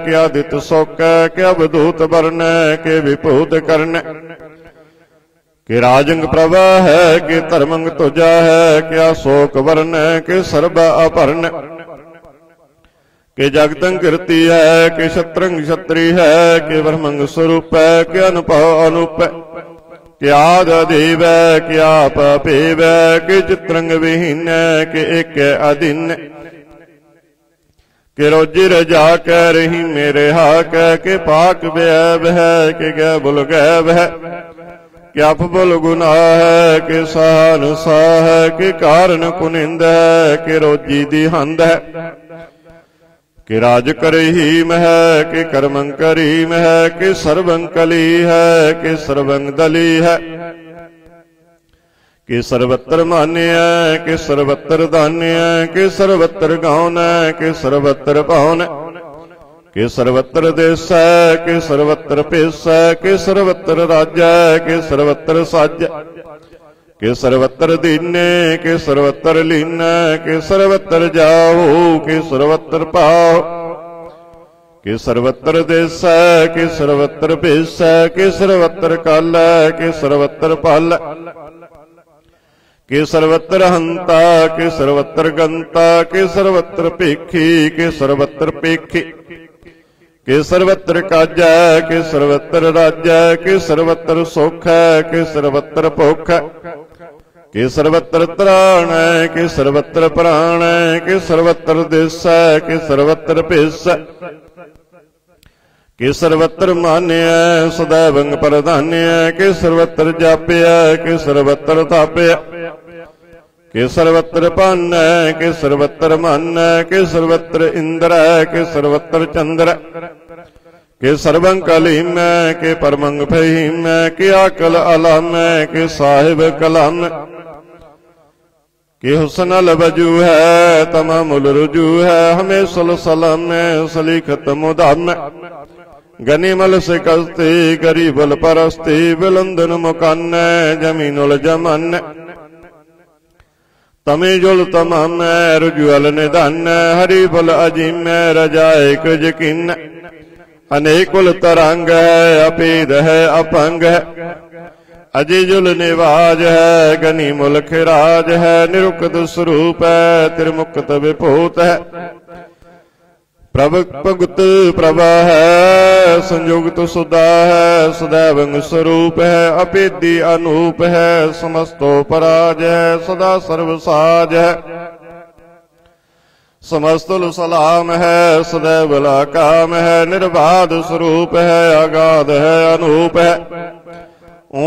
क्या दित सोक, क्या बधूत वर्ण के विभूत कर्ण। कि राजंग प्रभा है कि धर्मंग तुजा है, क्या शोक वर्ण के सर्व अपर्ण। कि जगतंग कीर्ति है कि शत्रंग क्षत्रि है, कि ब्रह्मंग स्वरूप है कि अनुभव अनूप। कि आद देव कि आप पेव, कि चित्रंग विहीन कि एक अधीन। कि रोजी रजा कह रही मेरे हाक, के पाक बेअब है कि गै बुल गैब है। कि अप बुल गुनाह है कि सहन साह है, कि कारण कुनिंद है कि रोजी दी हंद है। कि राज करहीम है कि कर्मं करीम है, कि सर्वं कली है कि सर्वं दली है। कि सर्वत्र मान्य कि सर्वत्र दान्य, कि सर्वत्र गाउन कि सर्वत्र पाउन। कि सर्वत्र देश कि सर्वत्र पेश, कि सर्वत्र राज्य कि सर्वत्र साज। कि सर्वत्र दीने कि सर्वत्र लीन, कि सर्वत्र जाओ कि सर्वत्र पाओ। कि सर्वत्र देश कि सर्वत्र पेश, कि सर्वत्र काल कि सर्वत्र पाल। कि सर्वत्र हंता कि सर्वत्र गंता, कि सर्वत्र पेखी कि सर्वत्र पेखी। कि सर्वत्र काज कि सर्वत्र राज्य, कि सर्वत्र सुख कि सर्वत्र भुख। कि सर्वत्र त्राण कि सर्वत्र प्राण, कि सर्वत्र देश कि सर्वत्र पेश। कि सर्वत्र मान्य सदैवं प्रधान्य, कि सर्वत्र जाप्य कि सर्वत्र ताप्य। कि सर्वत्र पान कि सर्वत्र मन, कि सर्वत्र इंद्र कि सर्वत्र चंद्र। कि सर्वं कलीम कि परमंग फहीम, कि आकल अलाम कि साहिब कलाम। कि हुस्न वजू है तमामुल रुजू है, हमें सलाम सलीखत मुदाम। गनीमल से कस्ती गरीबुल परस्ती, बुलंदन मुकान जमीनुल जमान। तमीजुल तमाम रुजुअल निधान, हरि बुल अजीम रजाए कुज किन। अनेकुल तरंग है अपीद है अपंग है, अजीजुल निवाज है गनीमुल खिराज है। निरुक्त स्वरूप है त्रिमुक्त विभूत है, भगत प्रभा है संयुक्त सुधा है। सदैवं स्वरूप है अपेदी अनूप है, समस्तो पराज है सदा सर्वसाज है। समस्तुल सलाम है सदैव काम है, निर्बाध स्वरूप है अगाध है अनूप है।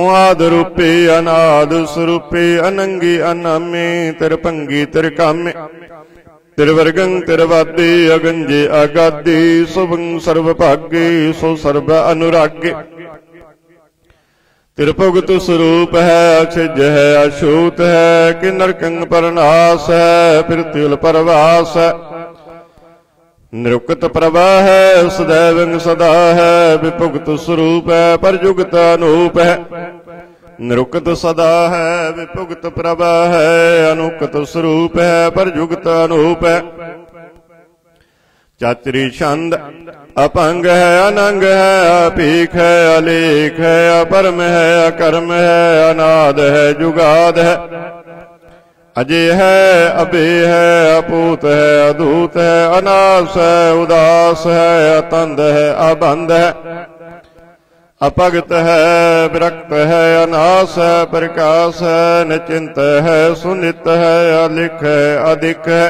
आद रूपी अनाद स्वरूपी, अनंगी अनामी तिरपंगी तिरकामी। तिरवर्गं तिरवादी अगंजे अगादी, शुभं सर्वभागी सो सर्व अनुरागी। तिरभुगत स्वरूप है अक्षिज है अछूत है, कि नरकंग परनाश है पृथ्वी परवास है। निरुक्त प्रभा है सदैवं सदा है, विभुगत स्वरूप है परजुगत अनूप है। निरुक्त सदा है विभुगत प्रभा है, अनुकत स्वरूप है पर जुगत अनूप है। चातरी छंद अपंग है, अनंग है, अपीख है, अलेख है, अपरम है, अकर्म है, अनाद है, जुगाद है, अजय है, अभय है, अपूत है, अधूत है, अनास है, उदास है, अतंद है, अबंध है, अपगत है, विरक्त है, अनास है, प्रकाश है, निचिंत है, सुनित है, अलिख है, अधिक है,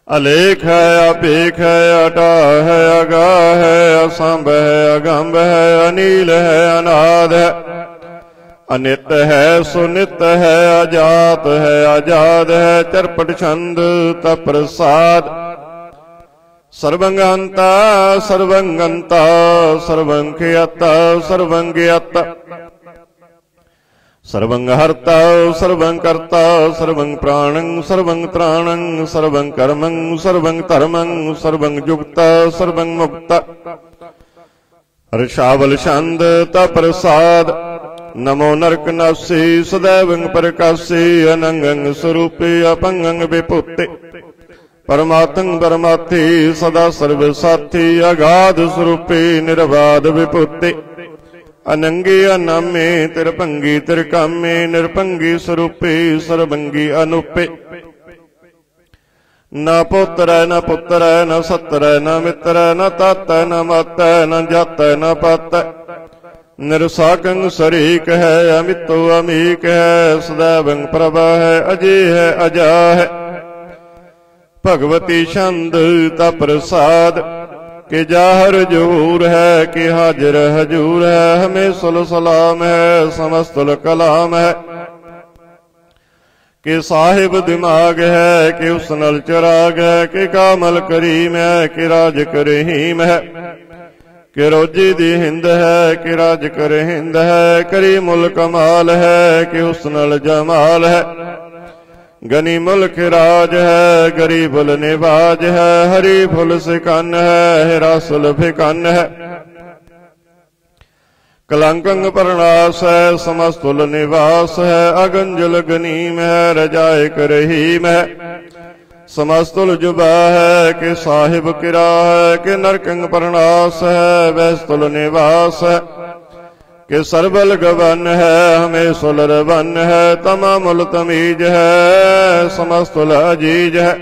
अलेख है, अपेख है, अटा है, अगा है, असंभ है, अगंभ है, अनील है, अनाद है, अनित है, सुनित है, अजात है, आजाद है, चरपट छंद तप्रसाद, सर्वंगंता सर्वंगंता सर्वंख्यता सर्वंज्ञता, सर्वं हर्ता सर्वं कर्ता सर्वं प्राणं सर्वं त्राणं सर्वं कर्मं सर्वं धर्मं सर्वं जुक्ता सर्वं मुक्ता। हर्षावल छंद तप्रसाद, नमो नरकनासी सदैवं प्रकाशी, अनंगं स्वरूपे अपंगं विभूते, परमात्मं परमार्थी सदा सर्वसाथी, अगाध स्वरूपे निर्बाध विभूते, अनंगे अनामे तिरभंगी तिरकामे, निरभंगी स्वरूपे सर्वंगी अनुपे। न पुत्र न पुत्र न सत्र न मित्र न तात न मत न जात न पत, निरसाकं शरीक है, अमितो अमीक है, सदैवं प्रभा है, अजय है, अजा है। भगवती छंद तप्रसाद, कि जाहर जहूर है, कि हाजिर हजूर है, हमें सुल सलाम है, समस्तुल कलाम है, कि साहिब दिमाग है, कि उसनल चिराग है, कि कामल करीम है, कि राज करहीम है, कि रोजी दी हिंद है, कि राज कर हिंद है, करीमुल कमाल है, कि उसनल जमाल है, गनी मुल्क राज है, गरीबुल निवाज है, हरी फुल सिकन है, हिरासुल फिकन है, कलंकंग परनाश है, समस्तुल निवास है, अगंजुल गनीम है, रजायक रहीम है, समस्तुल जुबा है, कि साहिब किरा है, कि नरकंग परनाश है, वैस्तुल निवास है, कि सरबल गवन है, हमें सुलर वन है, तमामुल तमीज है, समस्तुल अजीज है,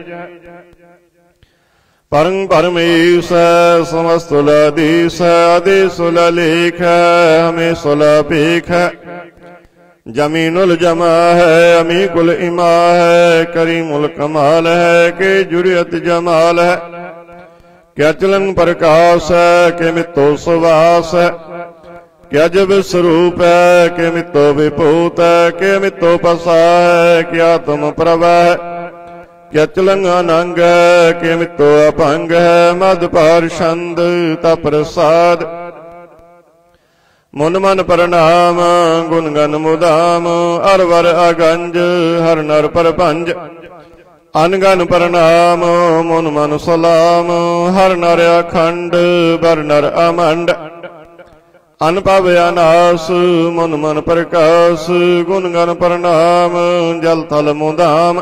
परम परमेश है, समस्तुल अधीश है, अधीशुल लेख है, हमें सुल पीख है, जमीनुल जमा है, अमी कुल इमा है, करीमुल कमाल है, कि जुरियत जमाल है, क्या चलन प्रकाश है, कि मितो सुवास है, क्या जब स्वरूप है, कि मितो विभूत है, कि मितो पसा है, क्या तुम प्रभा है, क्या चलंग अनंग है, कि मितो अपंग है, मधपार छंद तप्रसाद, मुन मन प्रणाम गुण गन मुदाम, अरवर अगंज हर नर परपंज, अनगन प्रणाम मुन मन सलाम, हर नर अखंड बर नर अमंड, अनपव अनास मुन मन प्रकाश, गुण गन प्रणाम जल थल मुदाम,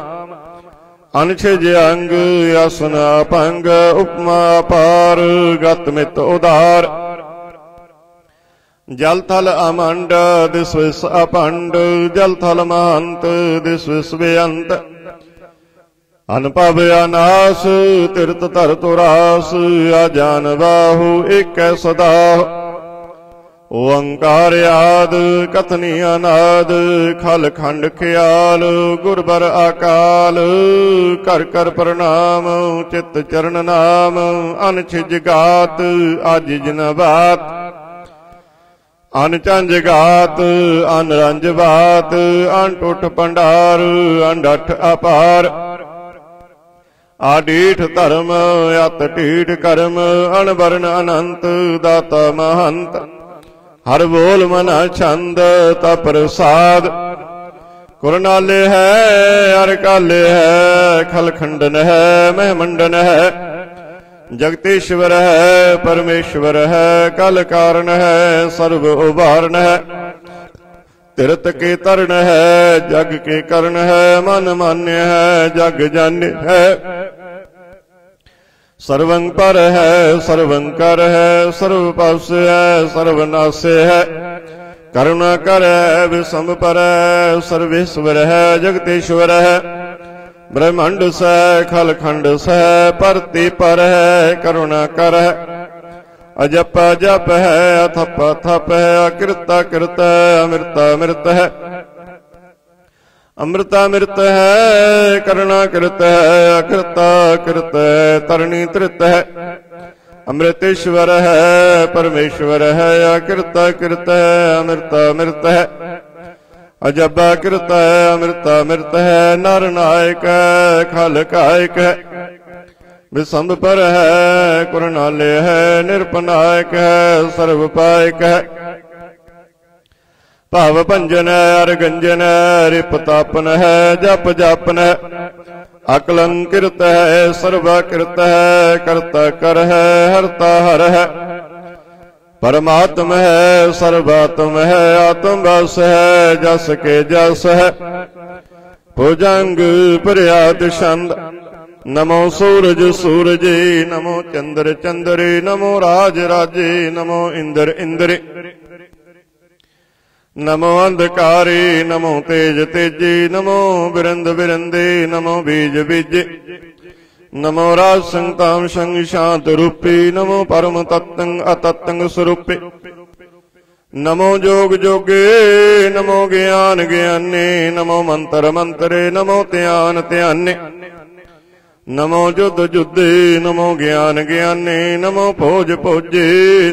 अनछिज अंग आसन अपंग, उपमा पार गत मित उदार, जल थल अमंड दिस विस अपंड, जल थल महंत दिस विस बेअंत, अनपव अनास तीर्थ धर तुरास, आजान बाहु एक सदाह, ओंकार आद कथनी अनाद, खल खंड ख्याल गुरबर अकाल, कर कर प्रणाम चित चरण नाम, अनछिज गात आजिज न बात, अनचंज गात अनरंज बात, अनटुट पंडार अंडठ अपार, आडीठ धर्म अत टीठ कर्म, अनवरण अनंत दाता महंत, हर बोल मन छंद तप्रसाद, कुरनाले है हर काले है, खल खंडन है महमंडन है, जगतीश्वर है परमेश्वर है, कल कारण है सर्व उबारण है, तिरत के तरण है जग के करण है, मन मान्य है जग जान्य है। सर्वं पर है सर्वं कर है, सर्व पास है सर्वनाश है। करुणा कर है विषम पर है, सर्वेश्वर है जगतेश्वर है। ब्रह्मांड से खल खंड से परति पर है, करुणा कर है। अजप जप है अथप अथप है, अकृत कृत है, अमृत अमृत है। अमृत अमृत है करुणा कृत है, अकृत कृत है, तरणी तृत है। अमृतेश्वर है परमेश्वर है, अकृत कृत है, अमृत अमृत है। अजब कृत है अमृत अमृत है, नर नायक है खल कायक है। विषम पर है कुरनालय है, निरपनायक है सर्वपायक है। भाव भंजन है अरगंजन है, रिपतापन है जप जापन है। अकलंकृत है सर्वाकृत है, कर्ता कर है हरता हर है। परमात्म है सर्वात्म है, आत्म बस है जस के जस है। भुजंग प्रयात छंद नमो सूरज सूरजे, नमो चंद्र चंद्रे, नमो राज राजे, नमो इंद्र इंद्रे। नमो अंधकारे नमो तेज तेजे, नमो बिरंद बिरंदे, नमो बीज बीजे। नमो राज संताम संग शांत रूपी, नमो परम तत्तंग अतत्तंग स्वरूपे। नमो जोग जोगे नमो ज्ञान ज्ञाने, नमो मंत्र मंत्रे, नमो ध्यान ध्याने। नमो जुद्ध जुद्धे नमो ज्ञान ज्ञाने, नमो भोज भोजे,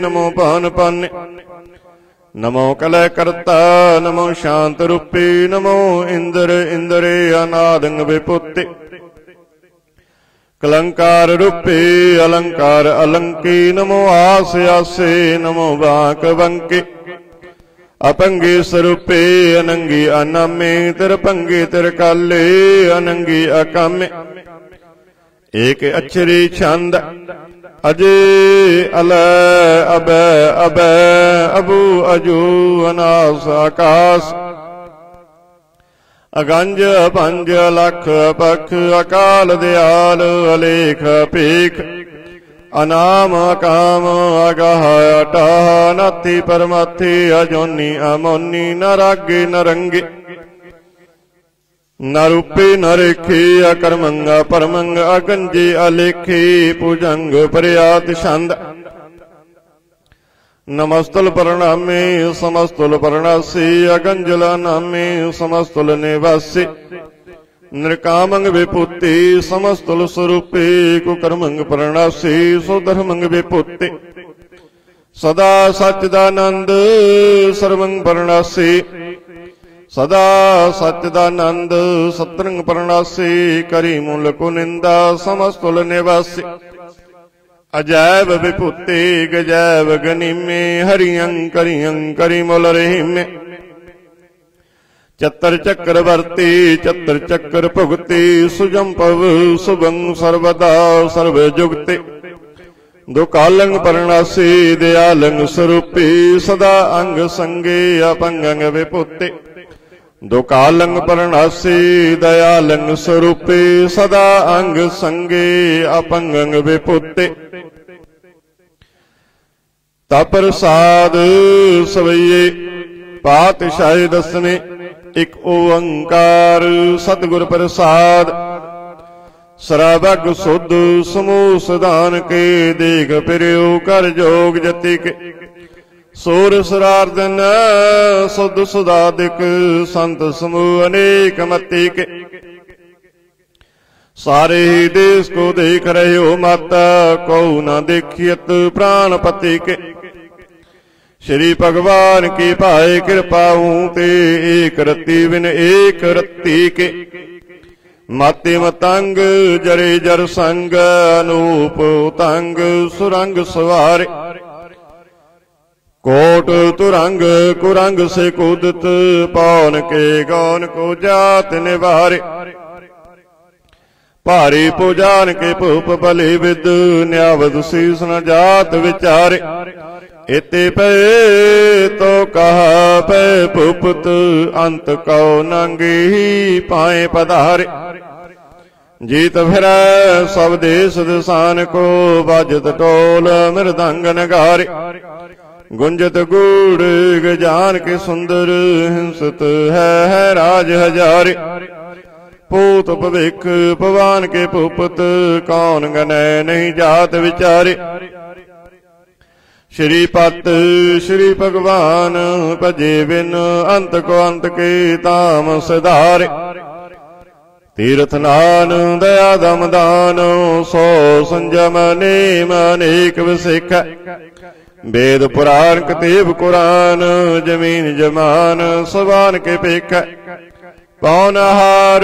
नमो पान पाने। नमो कलय करता नमो शांत रूपी, नमो इंद्र इंद्रे अनादंग विपुत्ति। कलंकार रूपी अलंकार अलंकी, नमो आस आसे, नमो बांक बंकी। अपंगी स्वरूपे अनंगी अनामे, तिरपंगी तिरकाले अनंगी अकामे। एक अक्षरी छंद अजे अल अब अब अबू अजू अनास आकाश। अगंज पंज लख पख, अकाल दयाल अलेख पीख। अनाम अकाम अगाह अटाह, नाथी परमाथी अजोनी अमोनी। न रागे न रंगे न रूपी न रेखी, अकर्मंग परमंग अगंजे अलेखी। पूजंग प्रयात छंद नमस्तुल प्रणामे समस्तुल प्रणासी। अगंजल नामे समस्तुल निवासी। नृकामंग विपुत्ति समस्तुल स्वरूपी, कुकर्मंग प्रणासी सुधर्मंग विपुत्ति। सदा सच्चिदानंद सर्वंग प्रणासी, सदा सच्चिदानंद सतरंग प्रणासी। करी मूल को निंदा समस्तुल निवासी। अजैब विपुत्ति गजैब गनिमे, हरियं करियं करी मूल रहीमे। चतर चक्रवर्ती चतर चक्र भुगति, सुजम पव सुभं सर्वदा सर्वजुगति। दुकालंग प्रणासी दयालंग स्वरूपी, सदा अंग संगे अपंगंग विपुत्ति। दुकालंग प्रणासी दयालंग स्वरूपी, सदा अंग संगे अपंगंग विपुत्ति। तप्रसाद सवैये पातशाही दसवें, एक ओंकार सतगुर प्रसाद। सरबग सुध समूह सदान के, देख फिरो कर जोग जति के। सूर सरार्दन सुध सुदादिक, संत समूह अनेक मति के। सारे ही देश को देख रहे हो माता, को न देखियत प्राणपति के। श्री भगवान की पाए कृपाऊं ते, एक रत्ती बिन एक रत्ती के। माते मतंग जरे जर संग, अनूप तंग सुरंग सवारे। कोट तुरंग कुरंग से कूदत, पौन के गौन को जात निवारे। भारी पूजान के भूप बलि विद, न्यावद शीस न जात विचारे। इति पे तो कहा पे भूपत अंत कौ नंगी पाए पधारे। जीत फिर सब देश दिसान को बाजत टोल मृदंग नगारे। गुंजत गूढ़ गजान के सुंदर हिंसत है राज हजारे। पूत भविख पवान के भूपत कौन गने नहीं जात विचारे। श्रीपत श्री भगवान भजे बिन अंत को अंत के ताम सिधारे। तीर्थ नान दया दम दान सो संजम नेम अनेक विसिख। वेद पुराण कतेब कुरान जमीन जमान सबान के पेख। पौनहार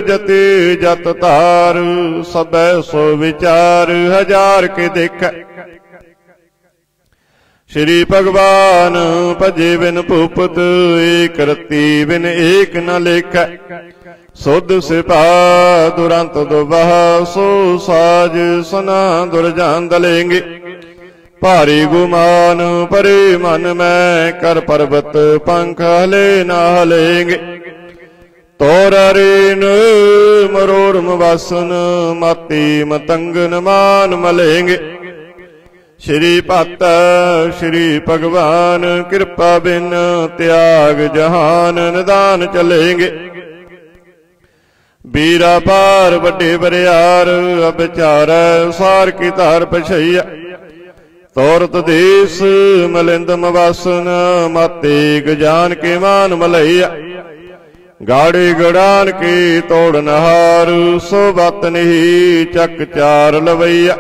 जते जत तार सब सो विचार हजार के देख। श्री भगवान भजे बिन भूपत एक रति बिन एक न लेख। सुध सिपा दुरंत दुबह सो साज सना दुर्जान दलेंगे। भारी गुमान परे मन में कर पर्वत पंख हले न हलेंगे। तोर रेन मरोरम वासन माती मतंगन मान मलेंगे। श्री भक्त श्री भगवान कृपा बिन त्याग जहान निदान चलेंगे। बीरा पार बड़े बरियार अबचार सार की तार पछैया। तोरत देश मलिंद मवासन माते गजान के मान मलैया। गाड़ी गड़ान की तोड़ नहार सो बात नहीं चक चार लवैया।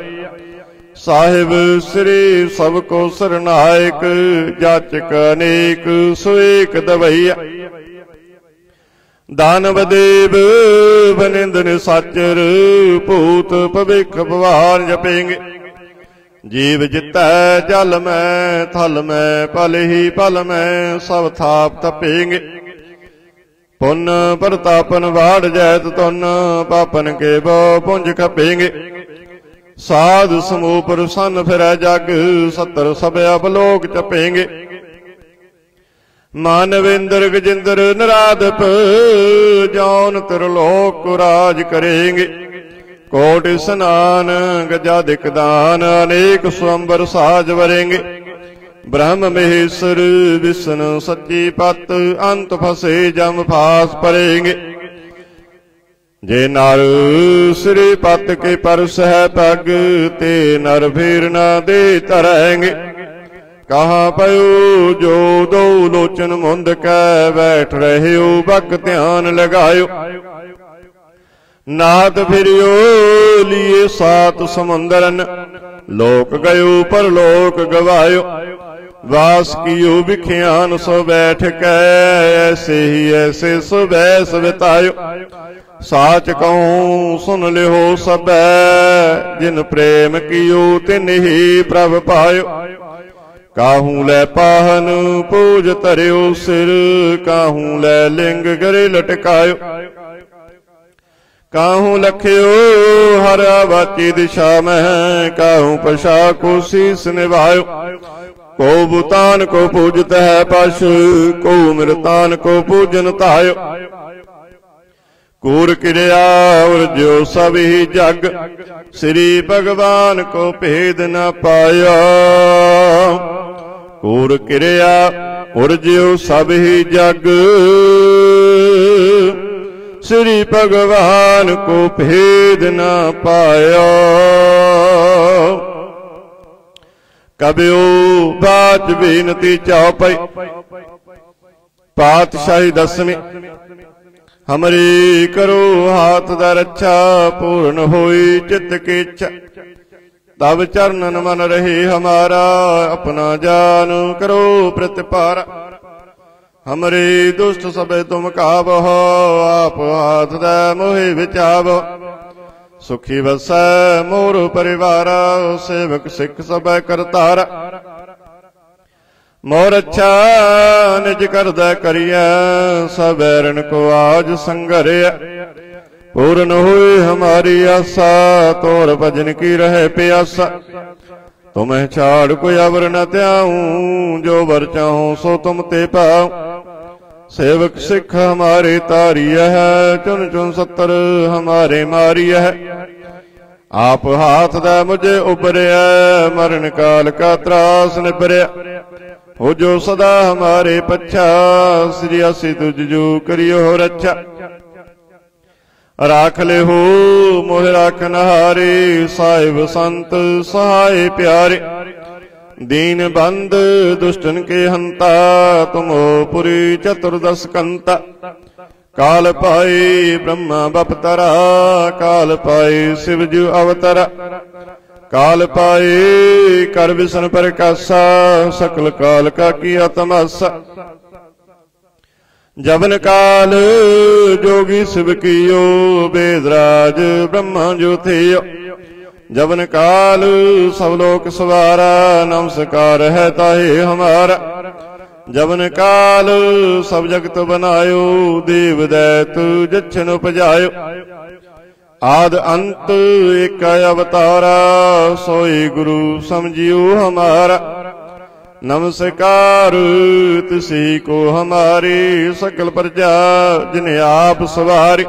साहिब श्री सबको सरनायक जाचक अनेक सुएक दवैया। दानव देव बनिंदन साचर पूत भविख भवान जपेंगे। जीव जितै जल में थल में पल ही पल में सब थाप तपेंगे। पुन प्रतापन वाड़ जैत तुन पापन के बो पुंज खपेंगे। साध समूह प्रसन्न फिर जग सत्तर सब अपलोक चपेंगे। मानवेंद्र गजेंद्र नराधप जौन त्रिलोक राज करेंगे। कोटि स्नान गजादिक दान अनेक स्वंबर साज वरेंगे। ब्रह्म महेश्वर विष्णु सच्ची पत अंत फसे जम फास परेंगे। जे नर श्री पत के परस है पग ते नर भीर न दे तरेंगे। कहाँ पयो जो दो लोचन मुंद कै बैठ रहे हो बक ध्यान लगायो। नाथ फिरियो लिए सात समुंदरन लोक गयो पर लोक गवायो। वास कियो विख्यान सो बैठ कै ऐसे ही ऐसे सो बैस बितायो। साच कहूँ सुन लिहो सब जिन प्रेम कियो तिन ही प्रभ पायो। काहू लै पाहन पूज तरियो सिर काहू लै लिंग गरे लटकायो। काहू लखियो हर वाची दिशा में काहू पशा को शीस निभायो। को भूतान को पूजत है पश को मृतान को पूजन तायो। कूर क्रिया और जो सब ही जग श्री भगवान को भेद न पाया। कूर क्रिया और जो सब ही जग श्री भगवान को भेद न पाया। कबियो बात बेनती चौपाई पातशाही दसवीं। हमरे करो हाथ दा रक्षा पूर्ण होई चित्त की इच्छा। तब चरणन मन रहे हमारा अपना जान करो प्रतिपारा। हमरे दुष्ट सब तुम काबहो आप हाथ दा मोहि विचाबो। सुखी वसै मोर परिवारा सेवक सिख सब करतारा। मोर अच्छा निज करदा करिया सबैरन को आज संघरिया। पूर्ण हुई हमारी आशा तोर भजन की रहे प्यासा। तुम्हें छाड़ कोई अवर न त्याऊं, जो वर चाहो सो तुम ते पाओ। सेवक सिख हमारे तारिय है, चुन चुन 70 हमारे मारिय है। आप हाथ दा मुझे उबरिया, मरण काल का त्रास निबरिया। हो जो सदा हमारे पच्छा, श्री असी तुझ जो करियो रक्षा। राख ले हो मोह राखन हारे, साहिब संत सहाय प्यारे। दीन बंद दुष्टन के हंता, तुम हो पुरी चतुर्दश कंता। काल पाए ब्रह्मा बपतरा, काल पाए शिव जू अवतरा। काल पाए कर विष्णु प्रकाशा, सकल काल का किया तमाशा। जबन काल जोगी शिव कियो, वेदराज ब्रह्मा जो थियो। जबन काल सब लोक सवारा, नमस्कार है ताहे हमारा। जबन काल सब जगत बनायो, देव दैत जच्छन उपजायो। आद अंत एक अवतारा, सोई गुरु समझियो हमारा। नमस्कार तिसी को हमारी, सकल प्रजा जिन्हें आप सवारी।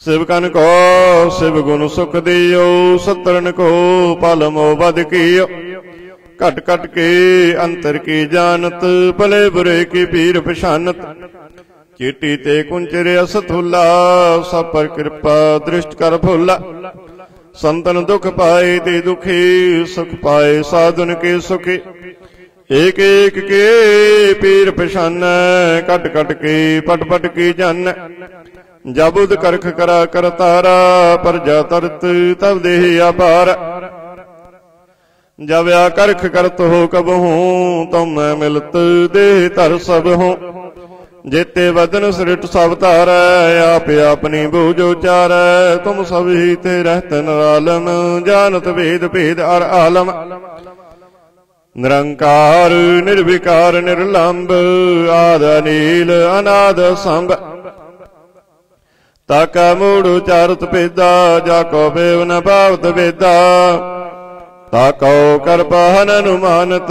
शिवकन को शिव गुण सुख दियो, सतरन को पालमो बद कियो। कट कट के अंतर की जानत, भले बुरे की पीर पछानत। चीटी ते कुंचरे असथुला, सब पर कृपा दृष्ट कर भुला। संतन दुख पाए ते दुखी, सुख पाए साधुन के सुखी। एक एक के पीर पछान, कट कट के पट पट की जान। जबुद करख करा कर तारा, प्रजा तरत तब देह अपार। जब या करख करत हो कब हूँ, तुम मैं मिलत देह तर सब हूँ। जेते वदन सृट सब तारै, आप अपनी बूझ उचारै। तुम सब ही ते रहते निरालम, जानत भेद भेद अर आलम। निरंकार निर्विकार निर्लंब, आद अनील अनाद संभ। ताका मूढ़ उचारत भेदा, जाको बेव न पावत वेदा। ताको कर पहन अनुमानत,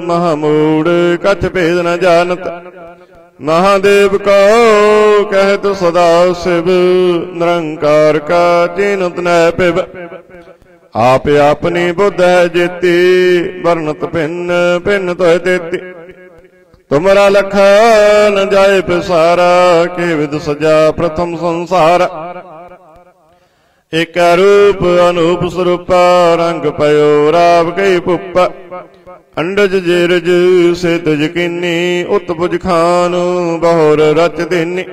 महामूढ़ कछ भेद न जानत। महादेव को कहत सदा शिव, निरंकार का चीनत न पिब। आप अपनी बुद्ध है जेती, वर्णत भिन्न भिन्न तो देती। तुमरा लखा न जाए पिसारा, के विद सजा प्रथम संसार। एक रूप अनूप स्वरूपा, रंग पयो राव कई पुप्पा। अंडज जेरज से तुझ किन्नी, उत्पुज खान बहुर रच देनी।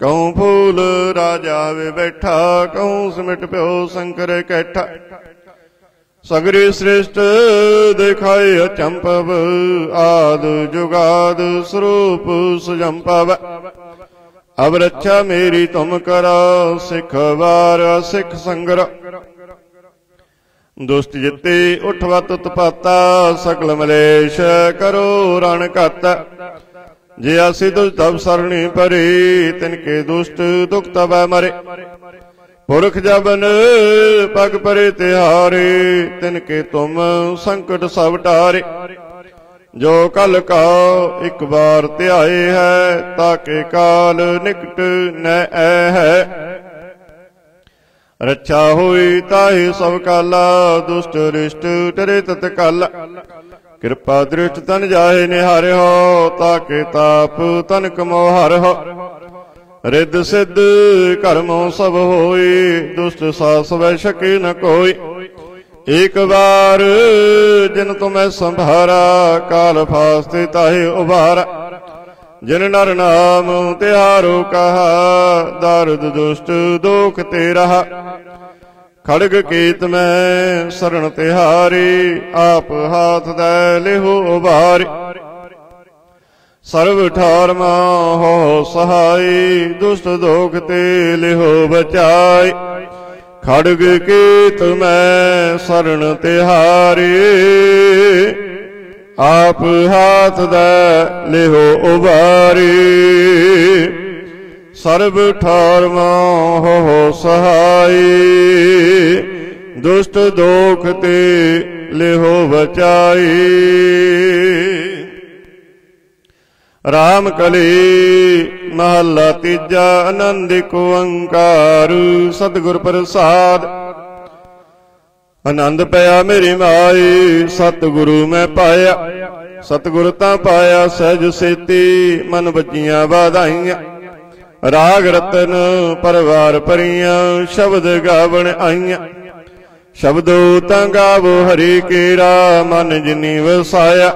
कहूँ फूल राजा वे बैठा, कहूँ सिमट प्यो शंकर कैठा। सगरी श्रेष्ठ दिखाए अचंपव, आद जुगाद स्वरूप सुजंपव। अब रक्षा मेरी तुम करा, सिख वार सिख संगर। दुष्ट जिते उठवत उत्पाता, सकल मलेश करो रण घाता। जे आसी दुष्ट तब सरणी परे, तिनके दुष्ट दुख तब मरे। पुरख जबन पग परे तिहारे, तिनके तुम संकट सब टारे। जो कल का एक बार त्याए है, ताके काल निकट न है। रक्षा हुई ताहि सब काला, दुष्ट रिष्ट टरे तत्काला। कृपा दृष्ट तन जाहे निहारे हो, ताके ताप तन कमो हर हो। रिद्ध सिद्ध कर्मों सब होई, दुष्ट सास वै शके न कोई। एक बार जिन तुम्हें संभारा, काल फास्ते ताहि उबारा। जिन नर नाम तिहारो कहा, दारुद दुष्ट दोख ते रहा। खड़ग कीत में शरण तिहारी, आप हाथ दे लिहो उबारी। सर्व ठार हो सहाय, दुष्ट दोख ते लिहो बचाई। खड़ग कीत में शरण तिहारी, आप हाथ दे लिहो उबारी। सर्व ठार हो सहाय, दुष्ट दोख ते लेहो बचाई। राम कली महला तीजा आनंद को ओंकार सतगुर प्रसाद। आनंद पाया मेरी माई सतगुरु मैं पाया। सतगुर तां पाया सहज सेती मन बजियां वाधाइयां। राग रतन परवार परियां शब्द गावण आईयां। शब्दो तां गावो हरि केरा मन जिनी वसाया।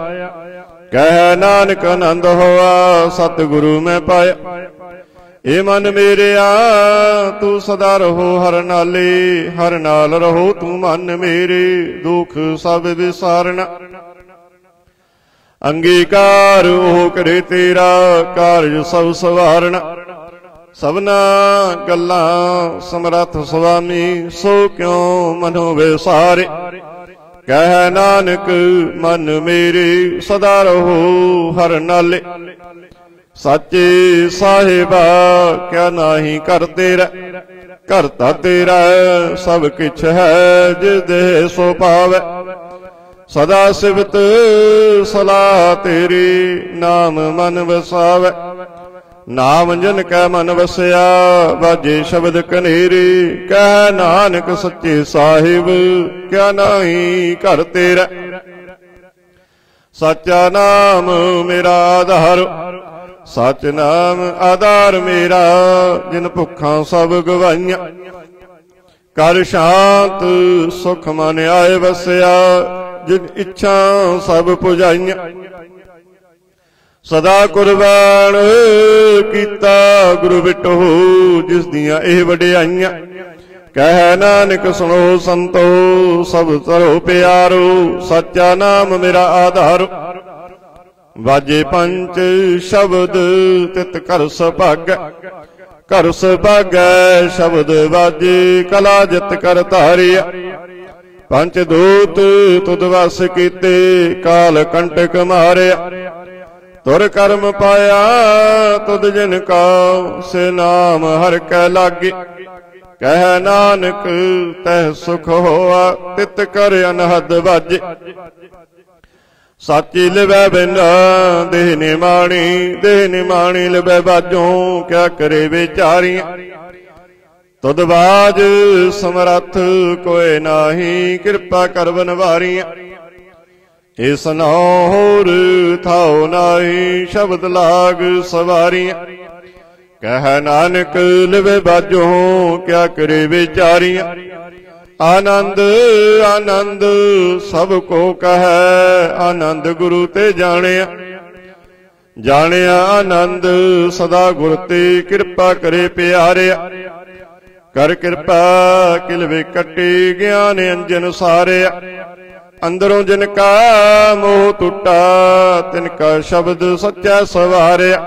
कह नानक आनंद होआ सतगुरु मैं पाया। ए मन मेरे तू सदा रहो हर नाले। हर नाल रहो तू मन मेरे दुख सब विसारना। अंगीकार ओह करे तेरा कारज सब सवारना। सबना गल्लां समरथ स्वामी सो क्यों मनो विसारे। कह नानक मन मेरे सदा रहो हर नाले। साचे साहिबा क्या नाही कर तेरा। करता तेरा सब किछ है जिस देह सो पावे। सदा सिवत सलाह तेरी नाम मन वसावे। नाम जन कै मन वसया बाजे शब्द कनेरी। कह नानक सच्चे साहिब क्या नाही घर तेरा। सच्चा नाम मेरा आधार। सच नाम आधार मेरा जिन भुखा सब गवाइयां। कर शांत सुख मन आए वसया जिन इच्छा सब पुजाइयां। सदा कुर्बान कीता गुरु बिटो जिस दियां एह वडियाइयां। कह नानक सुनो संतो सब तरो प्यारो। सच्चा नाम मेरा आधार। वाजे पंच शब्द तित कर सभागै। कर सभागै शब्द वाजे कला जित कर धारिया। पंच दूत तुद वस कीते काल कंटक मारिया। तुर कर्म पाया तुद जिन का से नाम हर कै लागे। कह नानक तह सुख होआ तित कर अनहद बाजे। साची लिवै बिना देह निमाणी लिवै बाजों क्या करे बेचारियां। तुद बाज समरथ कोई नाही कृपा कर बनवारियां। इस नौर थाओ नाही शब्द लाग सवारियां। कह नानक लिवे बाजों क्या करे बेचारियां। आनंद आनंद सबको कह आनंद गुरु ते जानिया। जानिया आनंद सदा गुर ते कृपा करे प्यारिया। कर कृपा किलवे कटी ज्ञान अंजन सारिया। अंदरों जिनका मोह टूटा तिनका शब्द सच्चा सवारिया।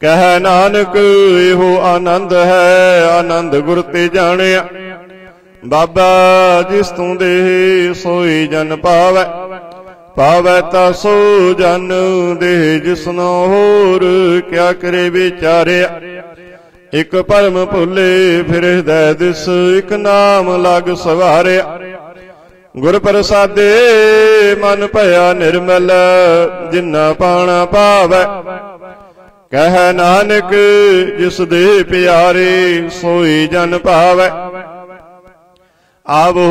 कह नानक एहो आनंद है आनंद गुर ते जानिया। बाबा जिस तू दे सोई जन पावै। पावै ता सो जन दे जिसनो होर क्या करे विचारिया। एक परम भुले फिर हृदय दिस एक नाम लग सवारिया। गुर प्रसादे मन भया निर्मल जिन्ना पाना पावै। कह नानक जिस दे प्यारे सोई जन पावै। आवो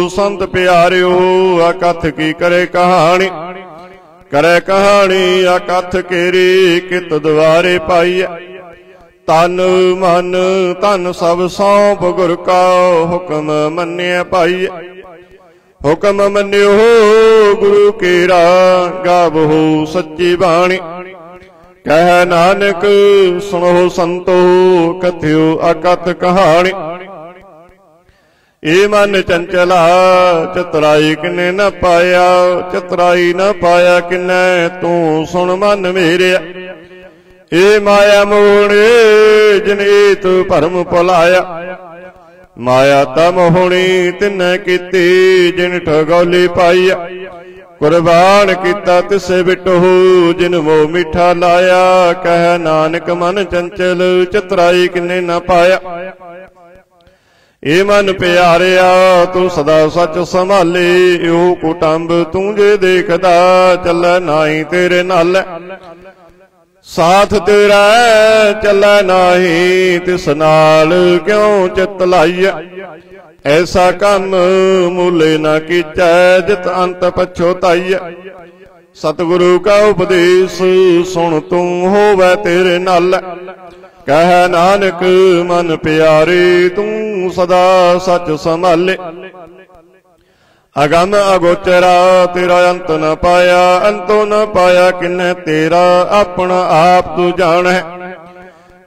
संत प्यारियो अकथ की करे कहानी। करे कहानी अकथ केरी कित द्वारे पाईए। तन मन तन सब सौंप गुर का हुक्म मन्निया पाईए। हुक्म मन्यो गुरु केरा गावो सच्ची बाणी। कह नानक सुनो संतो कथ्यो अकथ कहानी। ए मन चंचला चतुराई किने न पाया। चतुराई न पाया किने तू सुन मन मेरिया। ए माया मोहने जिन तू भरम भुलाया। माया ता मोहनी तिन्ने कीती जिन ठगौली पाईया। कुर्बान किता तिसे बिटो जिन वो मीठा लाया। कह नानक मन चंचल चतुराई किने न पाया। ए मन प्यारिया तू सदा सच संभाले, यो कुटुंब तू जे देखदा चलै नाई तेरे नाल। साथ तेरा चलै नाही तिस नाल क्यों चित लाइया। ऐसा कम मूले न कीचै जित अंत पछोताइया। सतगुरु का उपदेश सुन तू होवै तेरे नाल। कह नानक मन प्यारे तू सदा सच संभाले। अगम अगोचरा तेरा अंत न पाया, अंतो न पाया किन्ने तेरा अपना आप तू जान है।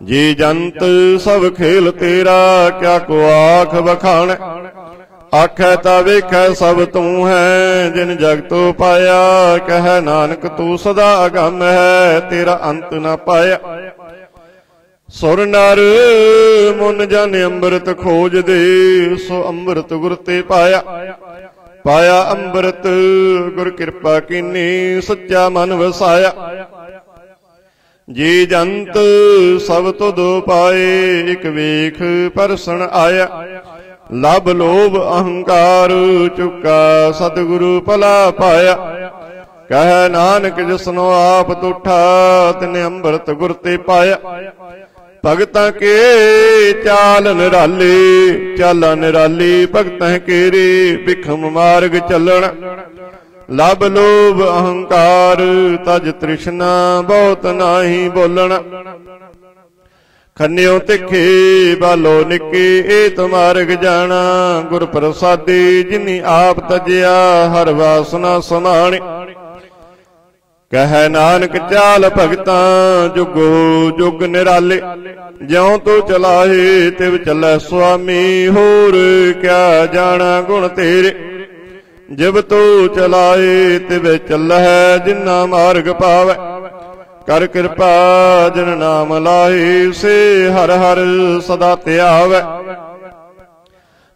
जी जंत सब खेल तेरा क्या को आख बखान। आखै ता वेखै सब तू है जिन जग तो पाया। कह नानक तू सदा अगम है तेरा अंत न पाया। सुर नर मुन जन अमृत खोज दे, सो अमृत गुर ते पाया। पाया अमृत गुर कृपा कीनी, सच्चा मन वसाया। जी जंत सब तुद पाए, एक वेख परसन आया। लभ लोभ अहंकार चुका, सतगुरु भला पाया। कह नानक जिसनो आप तुठा, तिने अमृत गुर ते पाया। भगतां के चाल निराली, चाला निराली भगतां केरी। बिखम मार्ग चलन, लभ लोभ अहंकार, तज तृष्णा बहुत नाही बोलण। खन्यो तिखे बालो निके, एत मार्ग जाना। गुर प्रसादी जिनी आप तजिया, हर वासना समाणी। कह नानक चाल भगतां जुगो जुग निराले। ज्यों तू चलाहे तिव चलै स्वामी, होर क्या जाना गुण तेरे। जिब तू चलाए तिव चलै जिन्ना मार्ग पावै। कर कृपा जिन नाम लाहे, से हर हर सदा त्यावै।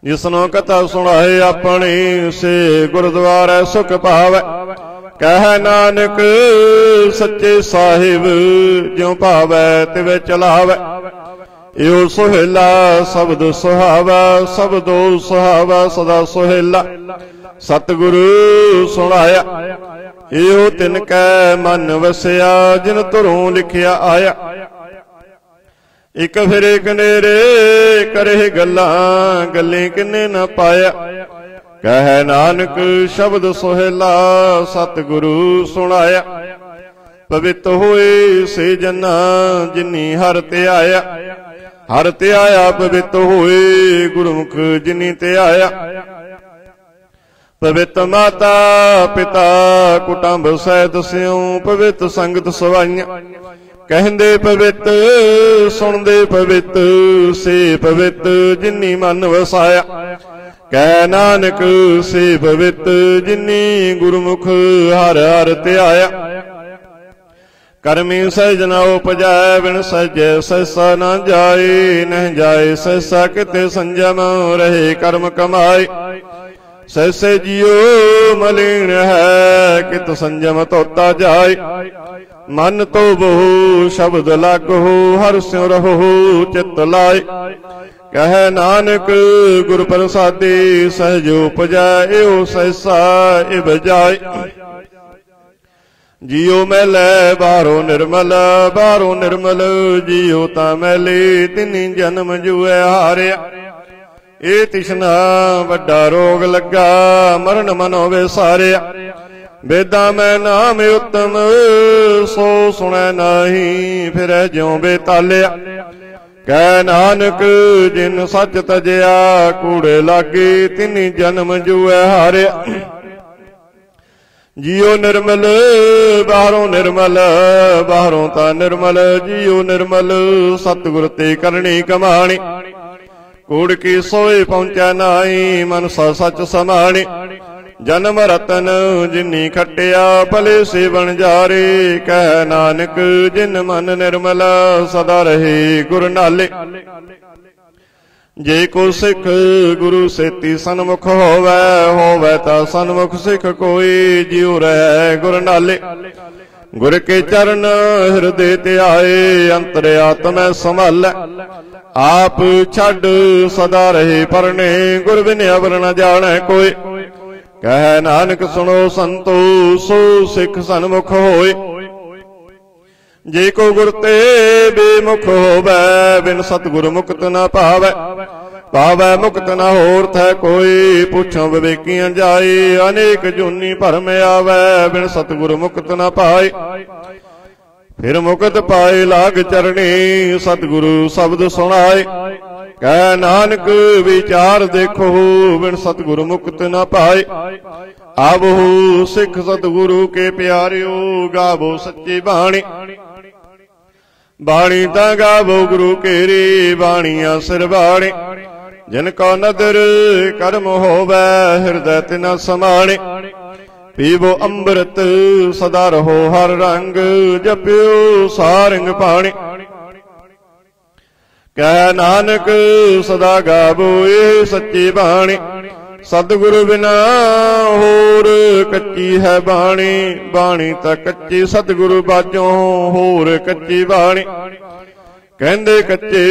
जिसनो कथा सुनाए अपनी, से गुरुद्वारे सुख पावै। कह नानक सच्चे साहिब ज्यों भावै तिवे चलावै। यो सुहेला शब्द सुहावा, शब्दो सुहावा सदा सुहेला। सतगुरु सुनाया यो तिनकै मन वसिया, जिन तुरों लिखिया आया। एक फिर एक नेरे करे गल्लां, गल्लें किन्ने न पाया। कह नानक शब्द सुहेला, सतगुरु सुनाया। पवित्र होए से जना, जिनी हर ते आया। हर ते आया पवित्र होए, गुरुमुख जिनी ते आया। पवित्र माता पिता कुटुंब सहित स्यों, पवित्र संगत सवाइयां। कहंदे पवित्र सुनदे पवित्र, से पवित्र जिनी मन वसाया। कह नानक से पवित्र जिनी गुरुमुख हर हर ते आया। करमी सहज न उपजाए, बिन सहजे सहसा न जाए। न जाए सहसा किते संजम, रहे कर्म कमाए। सहसे जियो मलिन है, कित संजम तोता जाए। मन तो बहु शब्द लागो, हर स्यों रहो चित लाए। कह नानक गुर प्रसादी सहज उपजाए, ओ सहसा इब जाए। जियो मैले बाहरों निर्मल, बाहरों निर्मल जियो ता मैले। तिनी जन्म जुए हारिया, ए तिशना वड्डा रोग लगा। मरण मनो विसारिया, वेदां में नाम उत्तम, सो सुनै नाही फिर ज्यों बेतालिया। कह नानक जिन सच तजिया, कूड़े लागे तिनी जन्म जुए हारिया। जियो निर्मल बाहरों निर्मल, बाहरों ता निर्मल जियो निर्मल। सतगुर ते करनी कमाणी, कूड़ की सोए पहुंचा नाई। मनसा सच समाणी, जन्म रतन जिनी खटिया, भले सेवन जारे। कह नानक जिन मन निर्मल, सदा रहे गुर नाले। जे को सिख गुरु सेती सन्मुख होवै, होवै ता सन्मुख सिख कोई। जियो रहे गुर नाले। गुर के चरण हृदय ते आए, अंतर आत्मै संभालै। आप छड़ सदा रहे परने, गुर बिन अवर न जाने कोई। कह नानक सुनो संतो, सो सिख सन्मुख होए। जे को गुर ते बेमुख होवै, बिन सतगुर मुक्त न पावै। पावै मुक्त न होरथ है कोई, पूछो विवेकियां जाए। अनेक जूनी भरम आवै, बिन सतगुर मुक्त न पाए। फिर मुकत पाए लाग चरणी, सतगुरु शब्द सुनाए। कह नानक विचार देखो, बिन सतगुरु मुक्त न पाए। आवो सिख सतगुरु के प्यारियो, गावो सच्ची बाणी। बाणी ता गावो गुरु केरी, बाणिया सिर बाणी। जिनको नदर कर्म होवै, हृदय तिना समाणे। पीवो अमृत सदा रहो हर रंग, जपियो सारंग पाणी। कह नानक सदा गावो ये सच्ची बाणी। सतगुरु बिना होर कच्ची है बाणी। बाणी ता कच्ची सतगुरु बाजों, होर कच्ची बाणी। कहंदे कच्चे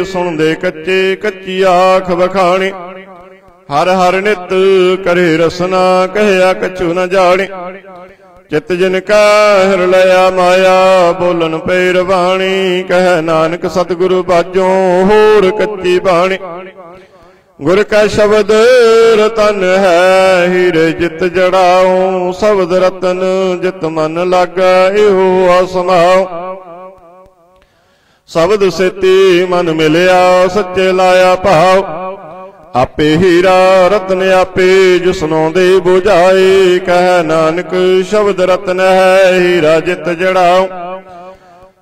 सुनदे कच्चे, कच्ची आख बखाणी। हर हर नित करे रसना, कहया कछु न जाने। चित जिनका हिर लया माया, बोलन पैर बाणी। कह नानक सतगुरु बाजों, होर कच्ची बाणी। गुर का शब्द रतन है, हीरे जित जड़ाओ। शब्द रतन जित मन लागा, इहो आसमाओ। शब्द सेती मन मिलिया, सच्चे लाया भाव। आपे हीरा रतन आपे, जिसनों दे बुझाए। कह नानक शब्द रतन है, हीरा जित जड़ाओ।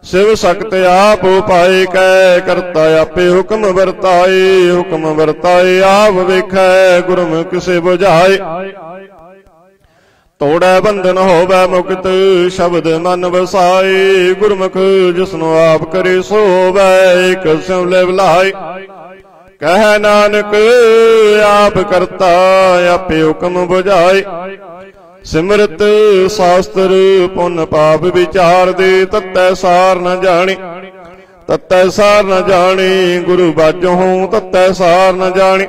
शिव सख्त आप पाए, कह करता आपे हुक्म वरताए। हुक्म वरताए आप वेखै, गुरमुख से बुझाए। तोड़ै बंधन होवै मुक्त, शब्द मन वसाए। गुरमुख जिसनों आप करे सो होवै, एक स्यों ले बुलाए। कह नानक आप करता आपे हुक्म बुझाए। सिमरत शास्त्र पुन पाप विचार दे, तत्तै सार न जाने। तत्तै सार न जाने, गुरु बाजों तत्तै सार न जाने।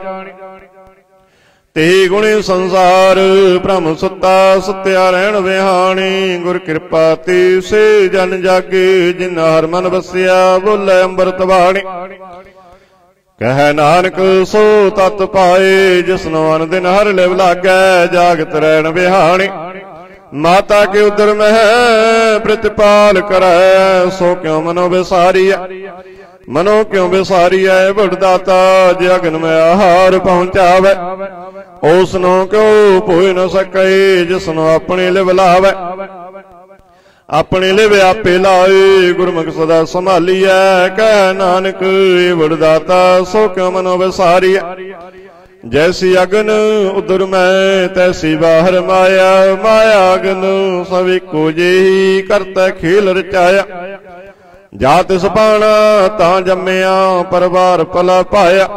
ते गुणे संसार ब्रह्म सुता, सत्या रहन विहाणी। गुर कृपा ते से जन जागे, जिन हर मन बसिया, बोले अंबरत बाणी। कह नानक सो तत पाए, जिसनो अन दिन हर लिव लागै। जागत रहन बिहाणी। माता के उदर में प्रतिपाल करै, सो क्यों मनो बिसारिया। मनो क्यों बिसारिया, बड़दाता जे अगन में आहार पहुंचावे। ओसनो क्यों भोय न सके, जिसनो अपने लिव लावे। अपने लिव आपे लाए, गुरमुख सदा संभालिया। कह नानक वरदाता, सो क्यों मनो विसारिया। जैसी अगन उदर में, तैसी बाहर माया। माया अगन सविको जेही, करता खेल रचाया। जात सपाना तां जम्मिया, परवार पला पाया।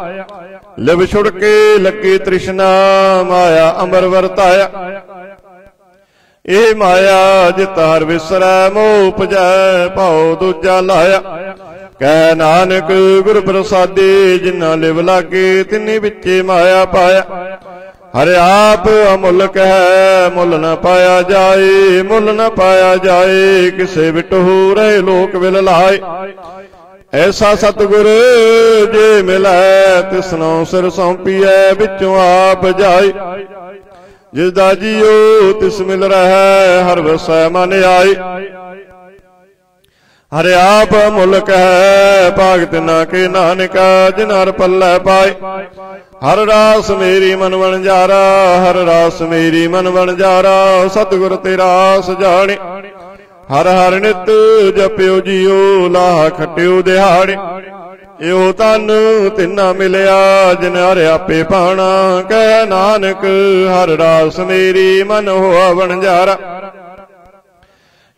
लिव छुड़ के लगी तृष्णा, माया अमर वरताया। ए माया जित हर विसरै, मोह उपजै भाव दूजा लाया। कह नानक गुर प्रसादे, जिन्ना लिव लागे तिन्नी बिचे माया पाया। हर आप अमुल्क है, मुल न पाया जाए। मुल न पाया जाए, किसे बिटहु रहे लोक विल लाए। ऐसा सतगुर जे मिलै, तिसनों सिर सौंपिए, बिचों आप जाए। जिसदा जियो तिस मिल रहा, हर वसै मन आई। हर आप मुल्क है, भागत ना के नानका। जिन हर पल्लै पाए, हर रास मेरी मन वणजारा। हर रास मेरी मन वणजारा, सतगुर तेरा आस जाने। हर हर नित जपियो जियो, लाह खटियो दिहाड़े। इहो तन तिन्ना मिलिया, जिन हर आपे पाना। कह नानक हर रास मेरी, मन होआ वणजारा।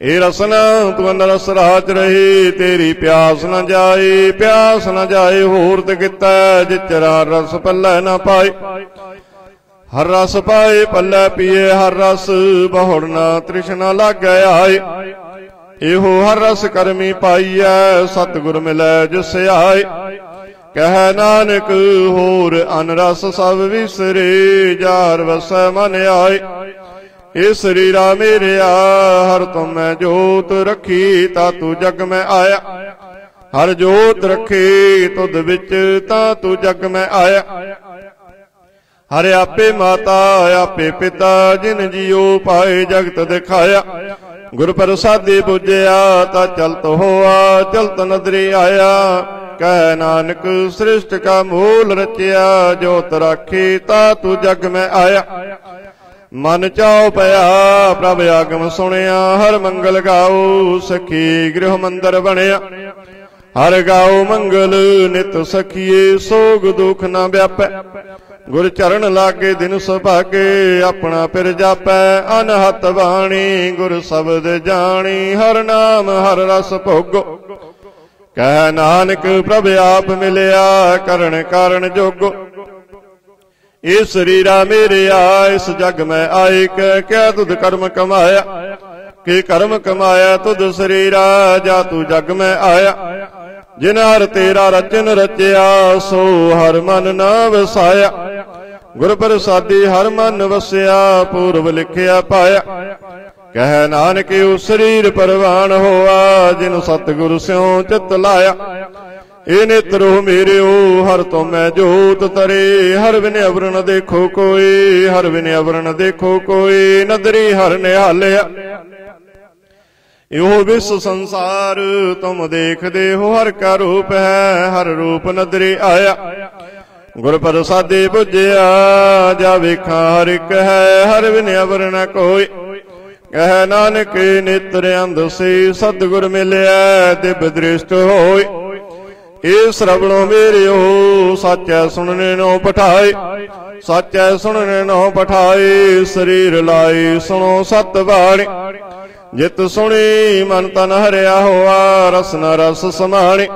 ए रसना तू अनरस राज रही, तेरी प्यास न जाए। प्यास न जाए होर ते किता, जिचरा रस पल्लै न पाए। हर रस पाए पल्लै पिए, हर रस बहुड़ न तृष्णा लागै आए। इहो हर रस करमी पाईऐ, सतगुर मिलै जिस आए। कह नानक होर अन रस सब विसरे, जार वसै मन आए। हे शरीरा मेरेया हर तुम मैं जोत रखी, ता तू जग में आया। हर जोत रखे तुद विच, ता तू जग में आया। हर आपे माता आपे पिता, जिन जियो पाए जगत दिखाया। गुर प्रसादे बुझया ता चलत होआ, चलत नदरी आया। कह नानक सृष्ट का मूल रचया, जोत राखी ता तू जग में आया। मन चाओ पया प्रभ आगम सुनिया, हर मंगल गाओ सखी गृह मंदिर बनया। हर गाओ मंगल नित सखिए, सोग दुख न व्यापै। गुर चरण लागे दिन सुभागे, अपना पिर जापै। अनहत बाणी गुर शब्द जानी, हर नाम हर रस भोगो। कह नानक प्रभ आप मिलया, करण कारण जोगो। ये शरीरा मेरे आ, इस जग में आए क्या तुद कर्म कमाया। कि कर्म कमाया तुद शरीरा, जा तू जग में आया। जिन हर तेरा रचन रचया, सो हर मन ना वसाया। गुर प्रसादी हर मन वसया, पूर्व लिखिया पाया। कह नानक ओ शरीर परवान होआ, जिन सतगुरु स्यों चित लाया। ए नेत्रो मेरे ओ हर तो मैं जोत तरे, हर बिन अवरण देखो कोई, हर बिन अवरण देखो कोई। नदरी हर निहालिया यो विश्व संसार, तुम देख दे हो हर का रूप है। हर रूप नदरी आया। गुर प्रसादे बुझया, जा वेखा हर एक है, हर बिन अवरण कोई। कह नानक नेत्र अंध से सतगुर मिलया, दिव्य दृष्ट होय। ए श्रवणो मेरे हो, साचा सुनने नो पठाए। साचा सुनने नो पठाए, शरीर लाई सुनो सत बाणी। जित सुनी मन तन हरिया होआ, रस न रस समाणी।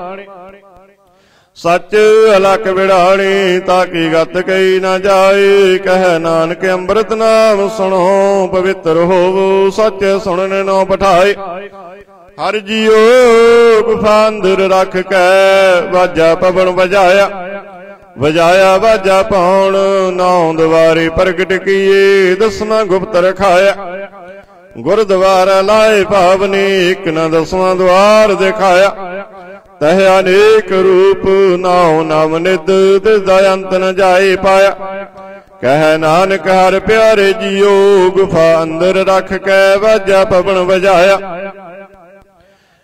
सच अलख बिड़ाणी, ताकि गत कही न जाए। कह नानक अमृत नाम सुनो, पवित्र होवो सच सुनने नो पठाए। हर जियो गुफा अंदर रख कै, वाजा पवन बजाया। बजाया वाजा पौन, नौ द्वारे प्रगट किए, दसवां गुप्त रखाया। गुरद्वारा लाए पावनी, एक न दसवां द्वार दिखाया। तह अनेक रूप, नाव नाम निद, तिसदा अंत न जाए पाया। कह नानक हर प्यारे जियो, गुफा अंदर रख कै, वाजा पवन बजाया।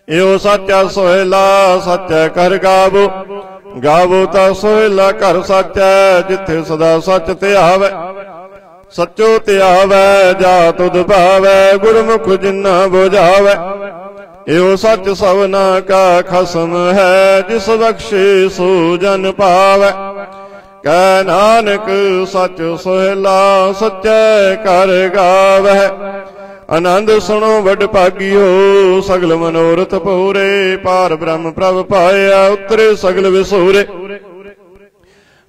यो सच्चा सोहेला, सच्चा कर गावो। गावो ता सोहेला कर सच्चा, जिथे सदा सच ध्यावै। सचो ध्यावै जा तुद भावै, गुरमुख जिन्ना बुझावै। यो सच सवना का खसम है, जिस बख्शे सो जन पावै। कह नानक सच सोहेला, सच्चा कर गावै। आनंद सुनो वड भागियो, सगल मनोरथ पूरे। पार ब्रह्म प्रभ पाया, उतरे सगल विसूरे।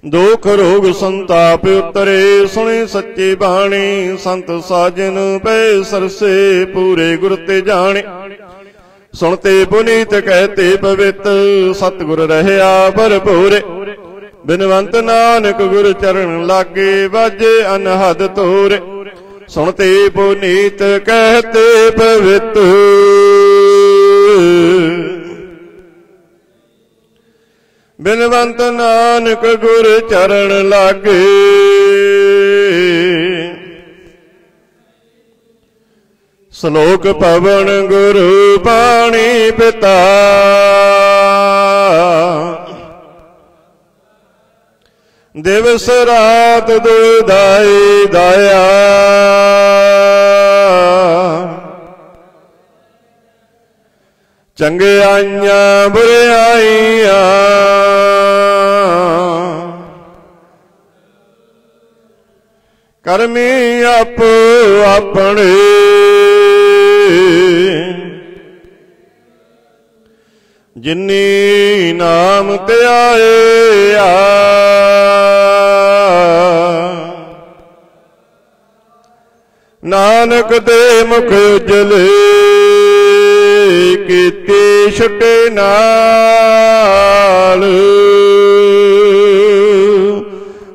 दुख रोग संताप उतरे, सुने सच्ची बाणी। संत साजन पे सरसे, पूरे गुर ते जाने। सुनते पुनीत कहते पवित, सतगुर रहया भरपूरे। बिनवंत नानक गुर चरण लागे, बाजे अनहद तोरे। सुनते पुनीत कहते पवित्र, बिनवंत नानक गुर चरण लागे। श्लोक पवन गुरु पाणी पिता, दिवस रात दुधाई दाया। चंगे आइया बुरे आइया, करमी आपो अपने। जिन्नी नाम ते आए नानक दे मुख उजले, कीती छुटे नाल।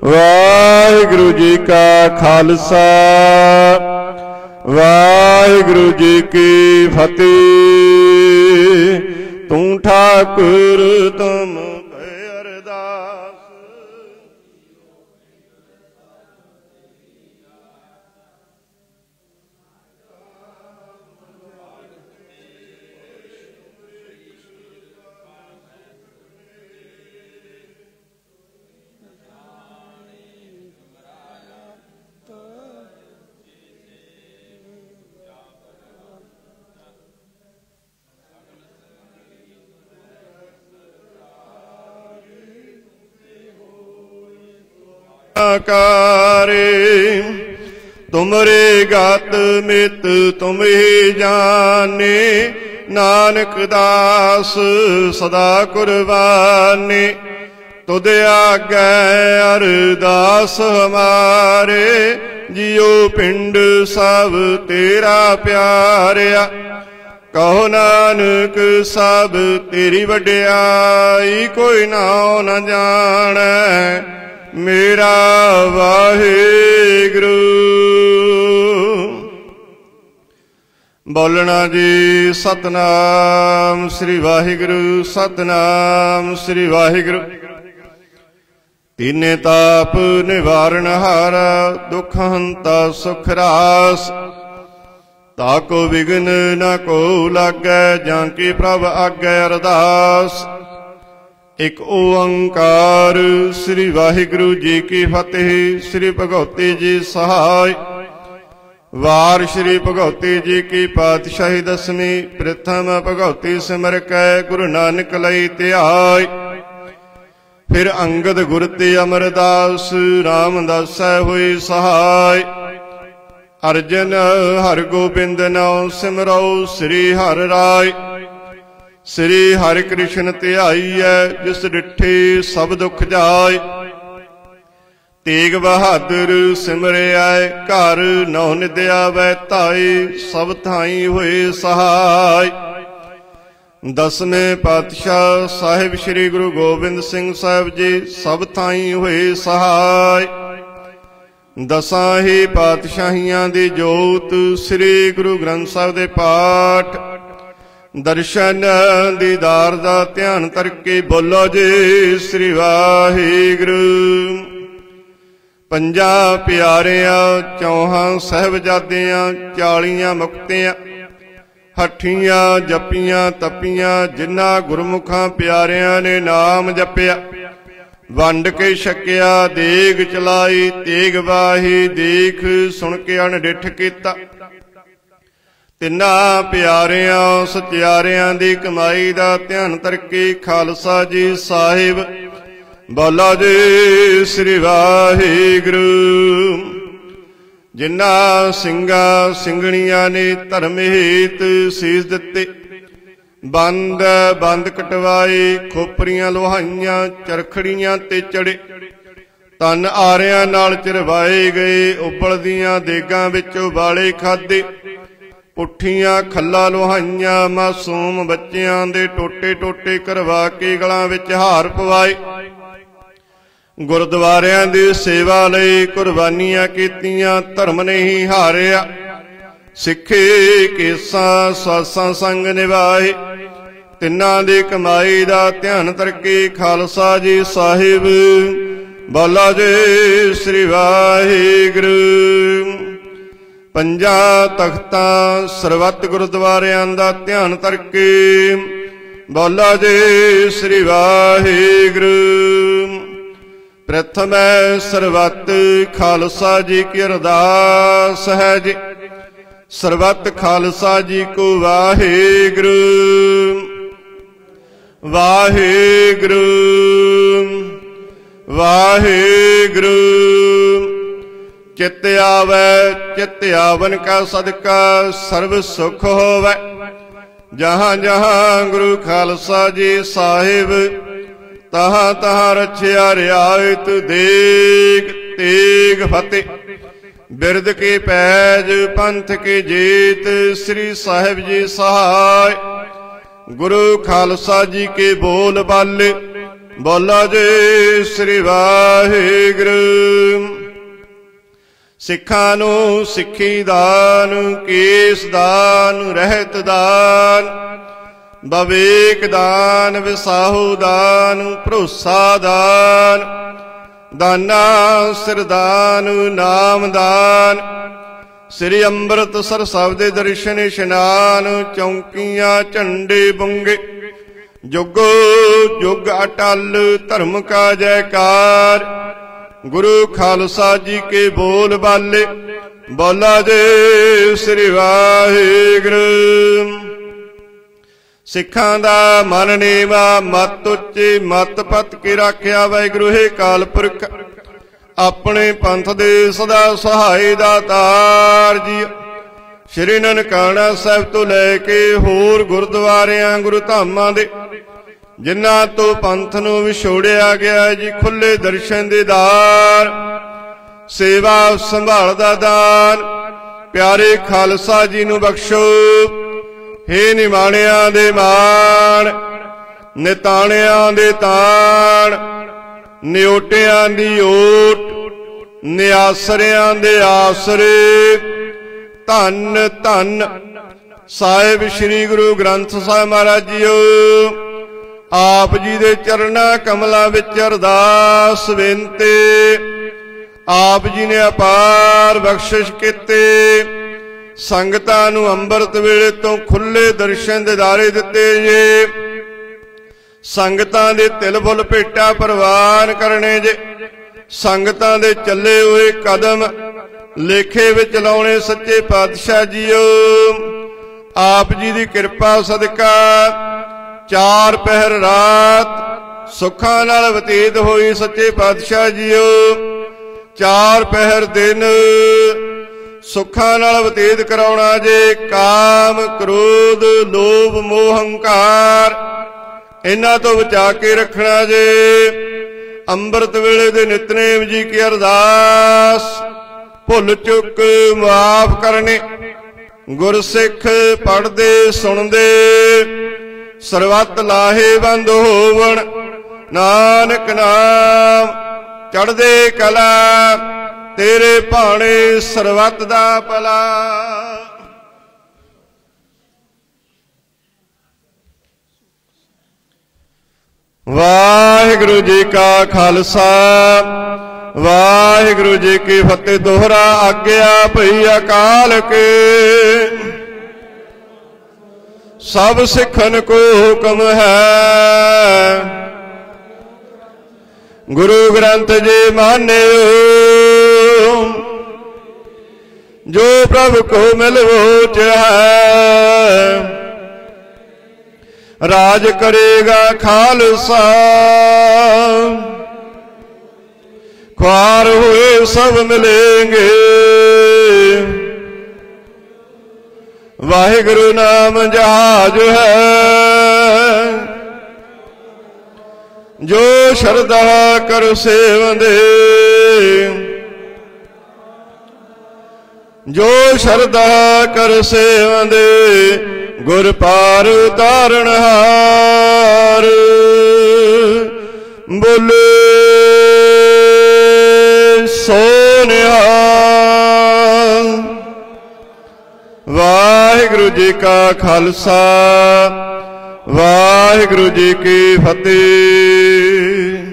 वाहिगुरु जी का खालसा वाहिगुरु जी की फतेह। तू ठाकुर तुम अरदास। तुमरे गात मित तुम ही जाने। नानक दास सदा कुर्बानी। तुद आगे अरदास हमारे। जियो पिंड सब तेरा प्यारिया। कहो नानक सब तेरी वड्याई। कोई नाओ न जाने मेरा वाहिगुरु। बोलना जी सतनाम श्री वाहिगुरु सतनाम श्री वाहिगुरु। तीने ताप निवारण हारा। दुख हंता सुख रास। ताको विघ्न न को लागै। जांकी प्रभ आगे अरदास। एक ओंकार श्री वाहिगुरु जी की फतेह। श्री भगवती जी सहाय। वार श्री भगवती जी की पातशाही दसवीं। प्रथम भगवती सिमर कै गुरु नानक लई ध्याय। फिर अंगद गुर ते अमरदास। रामदास हुई सहाय। अर्जन हर गोबिंद नाउ सिमरो श्री हर राय। श्री हरि कृष्ण ध्याईऐ जिस डिठे सब दुख जाय। तेग बहादुर सिमरे आए घर नौ निद्या वै ताई। सब थाई हुए सहाय। दसवें पातशाह साहिब श्री गुरु गोबिंद सिंह साहिब जी सब थाई हुए सहाय। दसां ही पातशाहियां दी जोत श्री गुरु ग्रंथ साहिब दे पाठ। दर्शन दीदार दा ध्यान करके बोलो जी श्री वाहिगुरु। पंजा प्यारियां चौहां साहिबजादियां 40 मुक्तियां। हठियां जपियां तपियां जिन्ना गुरमुखां प्यारियां ने नाम जपिया। वंड के छकिया देग चलाई। तेग वाही देख सुन के अनडिठ कीता। तिन्ना प्यारियां सत्यारियां दी कमाई दा ध्यान तरके खालसा जी साहिब। बोलो जी श्री वाहिगुरु। जिन्ना सिंगा सिंगणियां ने धर्म हेत सीस दिते। बंद बंद कटवाए खोपरियां लोहाइयां चरखड़ियां ते चढ़े। तन आरियां नाल चरवाए गए। उबलदियां देगां विच उबाले खाधे। पुठियां खल्ला लोहाइयां मासूम बच्चियां दे टोटे टोटे करवा के गलां विच हार पवाए। गुरुद्वारियां दी सेवा लई कुर्बानियां कीतियां। धर्म नहीं हारिया। सिखे केसां स्वासां संग निभाए। तिन्नां दी कमाई दा ध्यान करके खालसा जी साहिब। बोलो जी श्री वाहिगुरु। पंजा तख्तां सरबत गुरुद्वारियां दा ध्यान करके बोलो जी श्री वाहिगुरु। प्रथम सरबत खालसा जी की अरदास है जी। सरबत खालसा जी को वाहिगुरु वाहिगुरु वाहिगुरु। चित आवे चित आवन का सदका सर्व सुख होवे। जहां जहां गुरु खालसा जी साहिब। तहां तहां रछिया रियायत देग तेग फतेह। बिरद के पैज पंथ के जीत श्री साहिब जी सहाय। गुरु खालसा जी के बोल बाले बोलो जी श्री वाहिगुरू। सिखां नूं सिक्खी दान, केस दान, रहत दान, विवेक दान, विसाहु दान, भरोसा दान, दाना सिर दान, नाम दान, श्री अमृतसर साहिब दे दर्शन इशनान, चौंकियां झंडे बुंगे, जुगो जुग अटल धर्म का जयकार। गुरु खालसा जी के बोल बाले, बोला जे श्री वाहिगुरू। सिखां दा मन नीवा, मत उच्ची मत पत के राख्या वाहिगुरू है काल पुरख, अपने पंथ दे सदा सहाय दातार जी। श्री ननकाना साहिब तो लैके होर गुरुद्वारियां गुरु धामां दे जिन्हां तो पंथ नूं विछोड़िया गया जी, खुले दर्शन दे दार, सेवा संभाल दा दान प्यारे खालसा जी नूं बख्शो। हे निमाणियां दे मान, निताणियां दे ताण, निओटियां दी ओट, निआसरियां दे आसरे। धन धन साहिब श्री गुरु ग्रंथ साहिब महाराज जीओ, आप जी दे चरना कमलां विच अरदास बेनती। आप जी ने अपार बख्शिश कीते, संगतां नूं अंमृत वेले तो खुले दर्शन दिदारे दिते जे। संगतां दे तिल फुल भेटा प्रवान करने जे, संगतां दे चले हुए कदम लेखे विच लाउणे सच्चे पातशाह जीओ। आप जी दी किरपा सदका चार पहर रात सुखां नाल बतीत होई सच्चे पातशाह जीओ। चार पहर दिन सुखां नाल बतीत कराउणा जे। काम क्रोध लोभ मोह हंकार इन्हां तो बचा के रखना जे। अंमृत वेले दे नितनेम जी की अरदास, भुल चुक माफ करने, गुरसिख पढ़दे सुनदे सरबत लाहेवंद होवण। नानक नाम चढ़दे कला, तेरे भाणे सरबत दा भला। वाहिगुरू जी का खालसा, वाहिगुरू जी की फतेह। दोहरा आज्ञा भई अकाल के, सब सिखन को हुक्म है। गुरु ग्रंथ जी मान्यो, जो प्रभु को मिलवोच है। राज करेगा खालसा, ख्वार हुए सब मिलेंगे। वाहिगुरु नाम जहाज है, जो शरदा कर सेवंदे। जो शरदा कर सेवंदे, गुर पार उतारण हार। बोले सोनिया। वाहिगुरू जी का खालसा, वाहिगुरू जी की फतेह।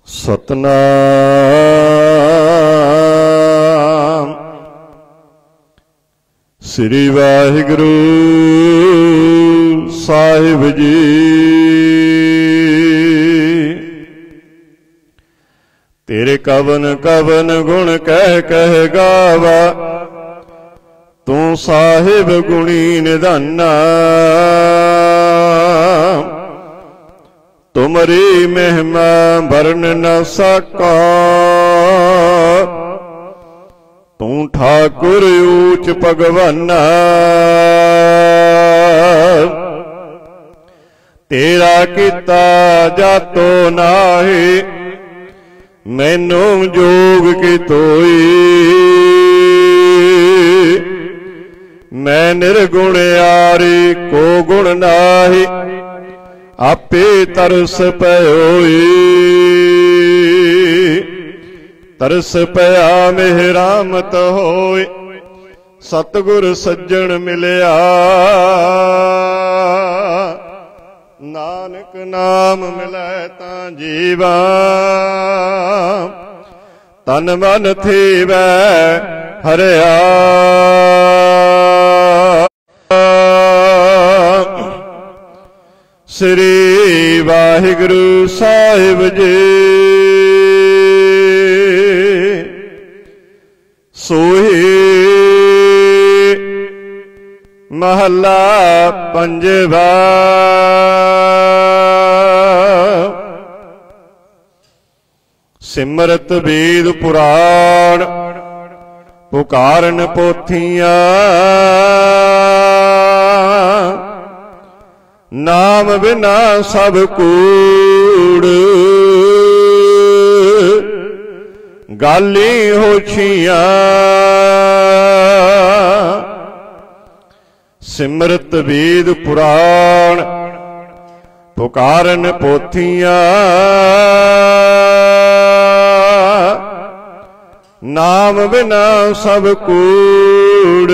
सतनाम श्री वाहिगुरू साहिब जी। तेरे कवन कवन गुण कह कह गावा, तू साहिब गुणी निधाना। तुमरी महिमा वर्ण न सका, तू ठाकुर ऊच भगवाना, तेरा किता जातो नाही, मैनू जोग की तोई। मैं निर्गुण यारी को गुण नाही, आपे तरस पयोई। तरस पया मेहरामत होए, सतगुर सज्जन मिलया। नानक नाम मिलै तां जीवा, तन मन थीवै हरिया। श्री वाहिगुरु साहिब जी। सोही महला पंजवा। सिमरत वेद पुराण, पुकारन पोथियां। नाम बिना सब कूड़, गाली होछियां। सिमरत वेद पुराण, पुकारन पोथियां। नाम बिना सब कूड़,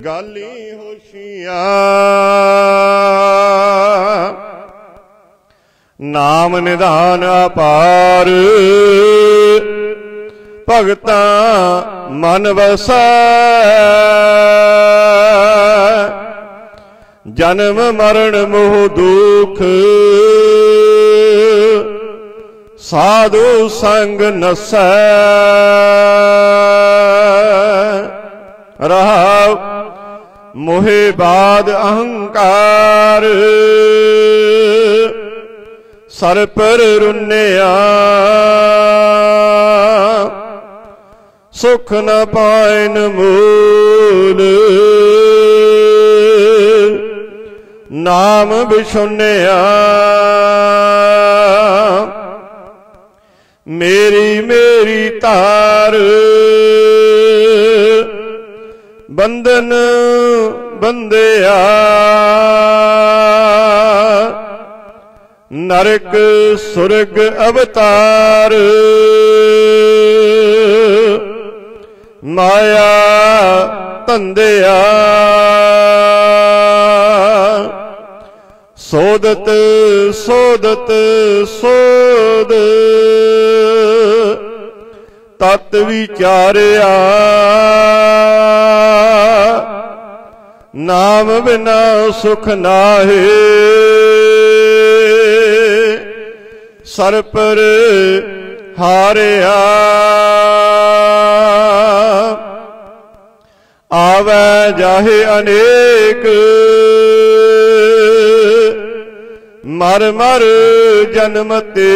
गाली होशियां। नाम निधान अपार, भगतां मन वसै। जन्म मरण मोह दुख, साधु संग नसै। रहाव मोहे बाद अहंकार, सर पर रुन्निया। सुख न पाइन मूल, नाम बिछुन्निया। मेरी मेरी तार, बंधन बंदिया। नरक सुरग अवतार, माया धंधिया। सोदत सोदत सोद, तत विचारिया। नाम बिना सुख नाहे, सर पर हारिया। आवे जाहे अनेक, मर मर जन्मते।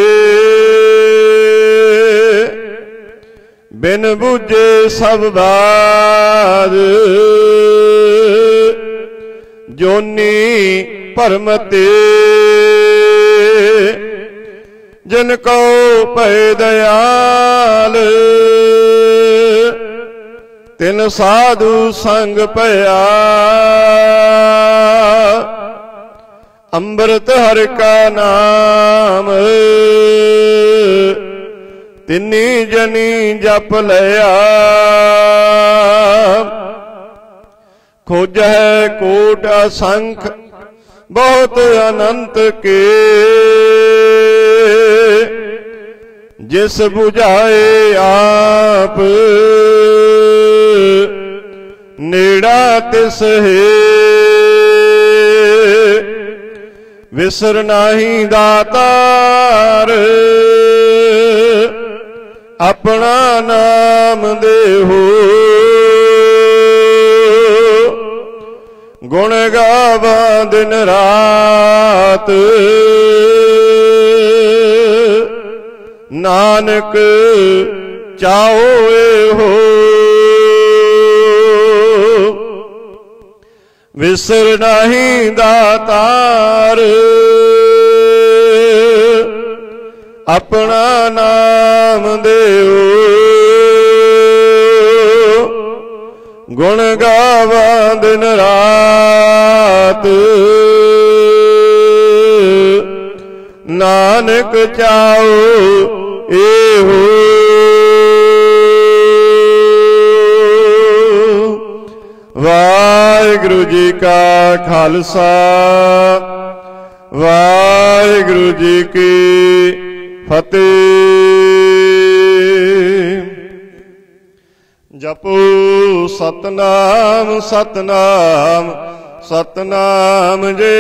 बिन बूझे सब बाद, जोनी भरमते। जिनको पै दयाल, तिन साधु संग पया। अमृत हर का नाम, तिन्नी जनी जप लया। खोज है कोट असंख, बहुत अनंत के। जिस बुझाए आप, नेड़ा तिस है। विसर नाही दातार, अपना नाम देहो। गुण गावा दिन रात, नानक चाओ हो विसर नहीं दातार अपना नाम देओ गुण गावा दिन रात नानक चाओ एहो वाहिगुरु जी का खालसा वाहिगुरु जी की फतेह। जपो सतनाम सतनाम सतनाम जे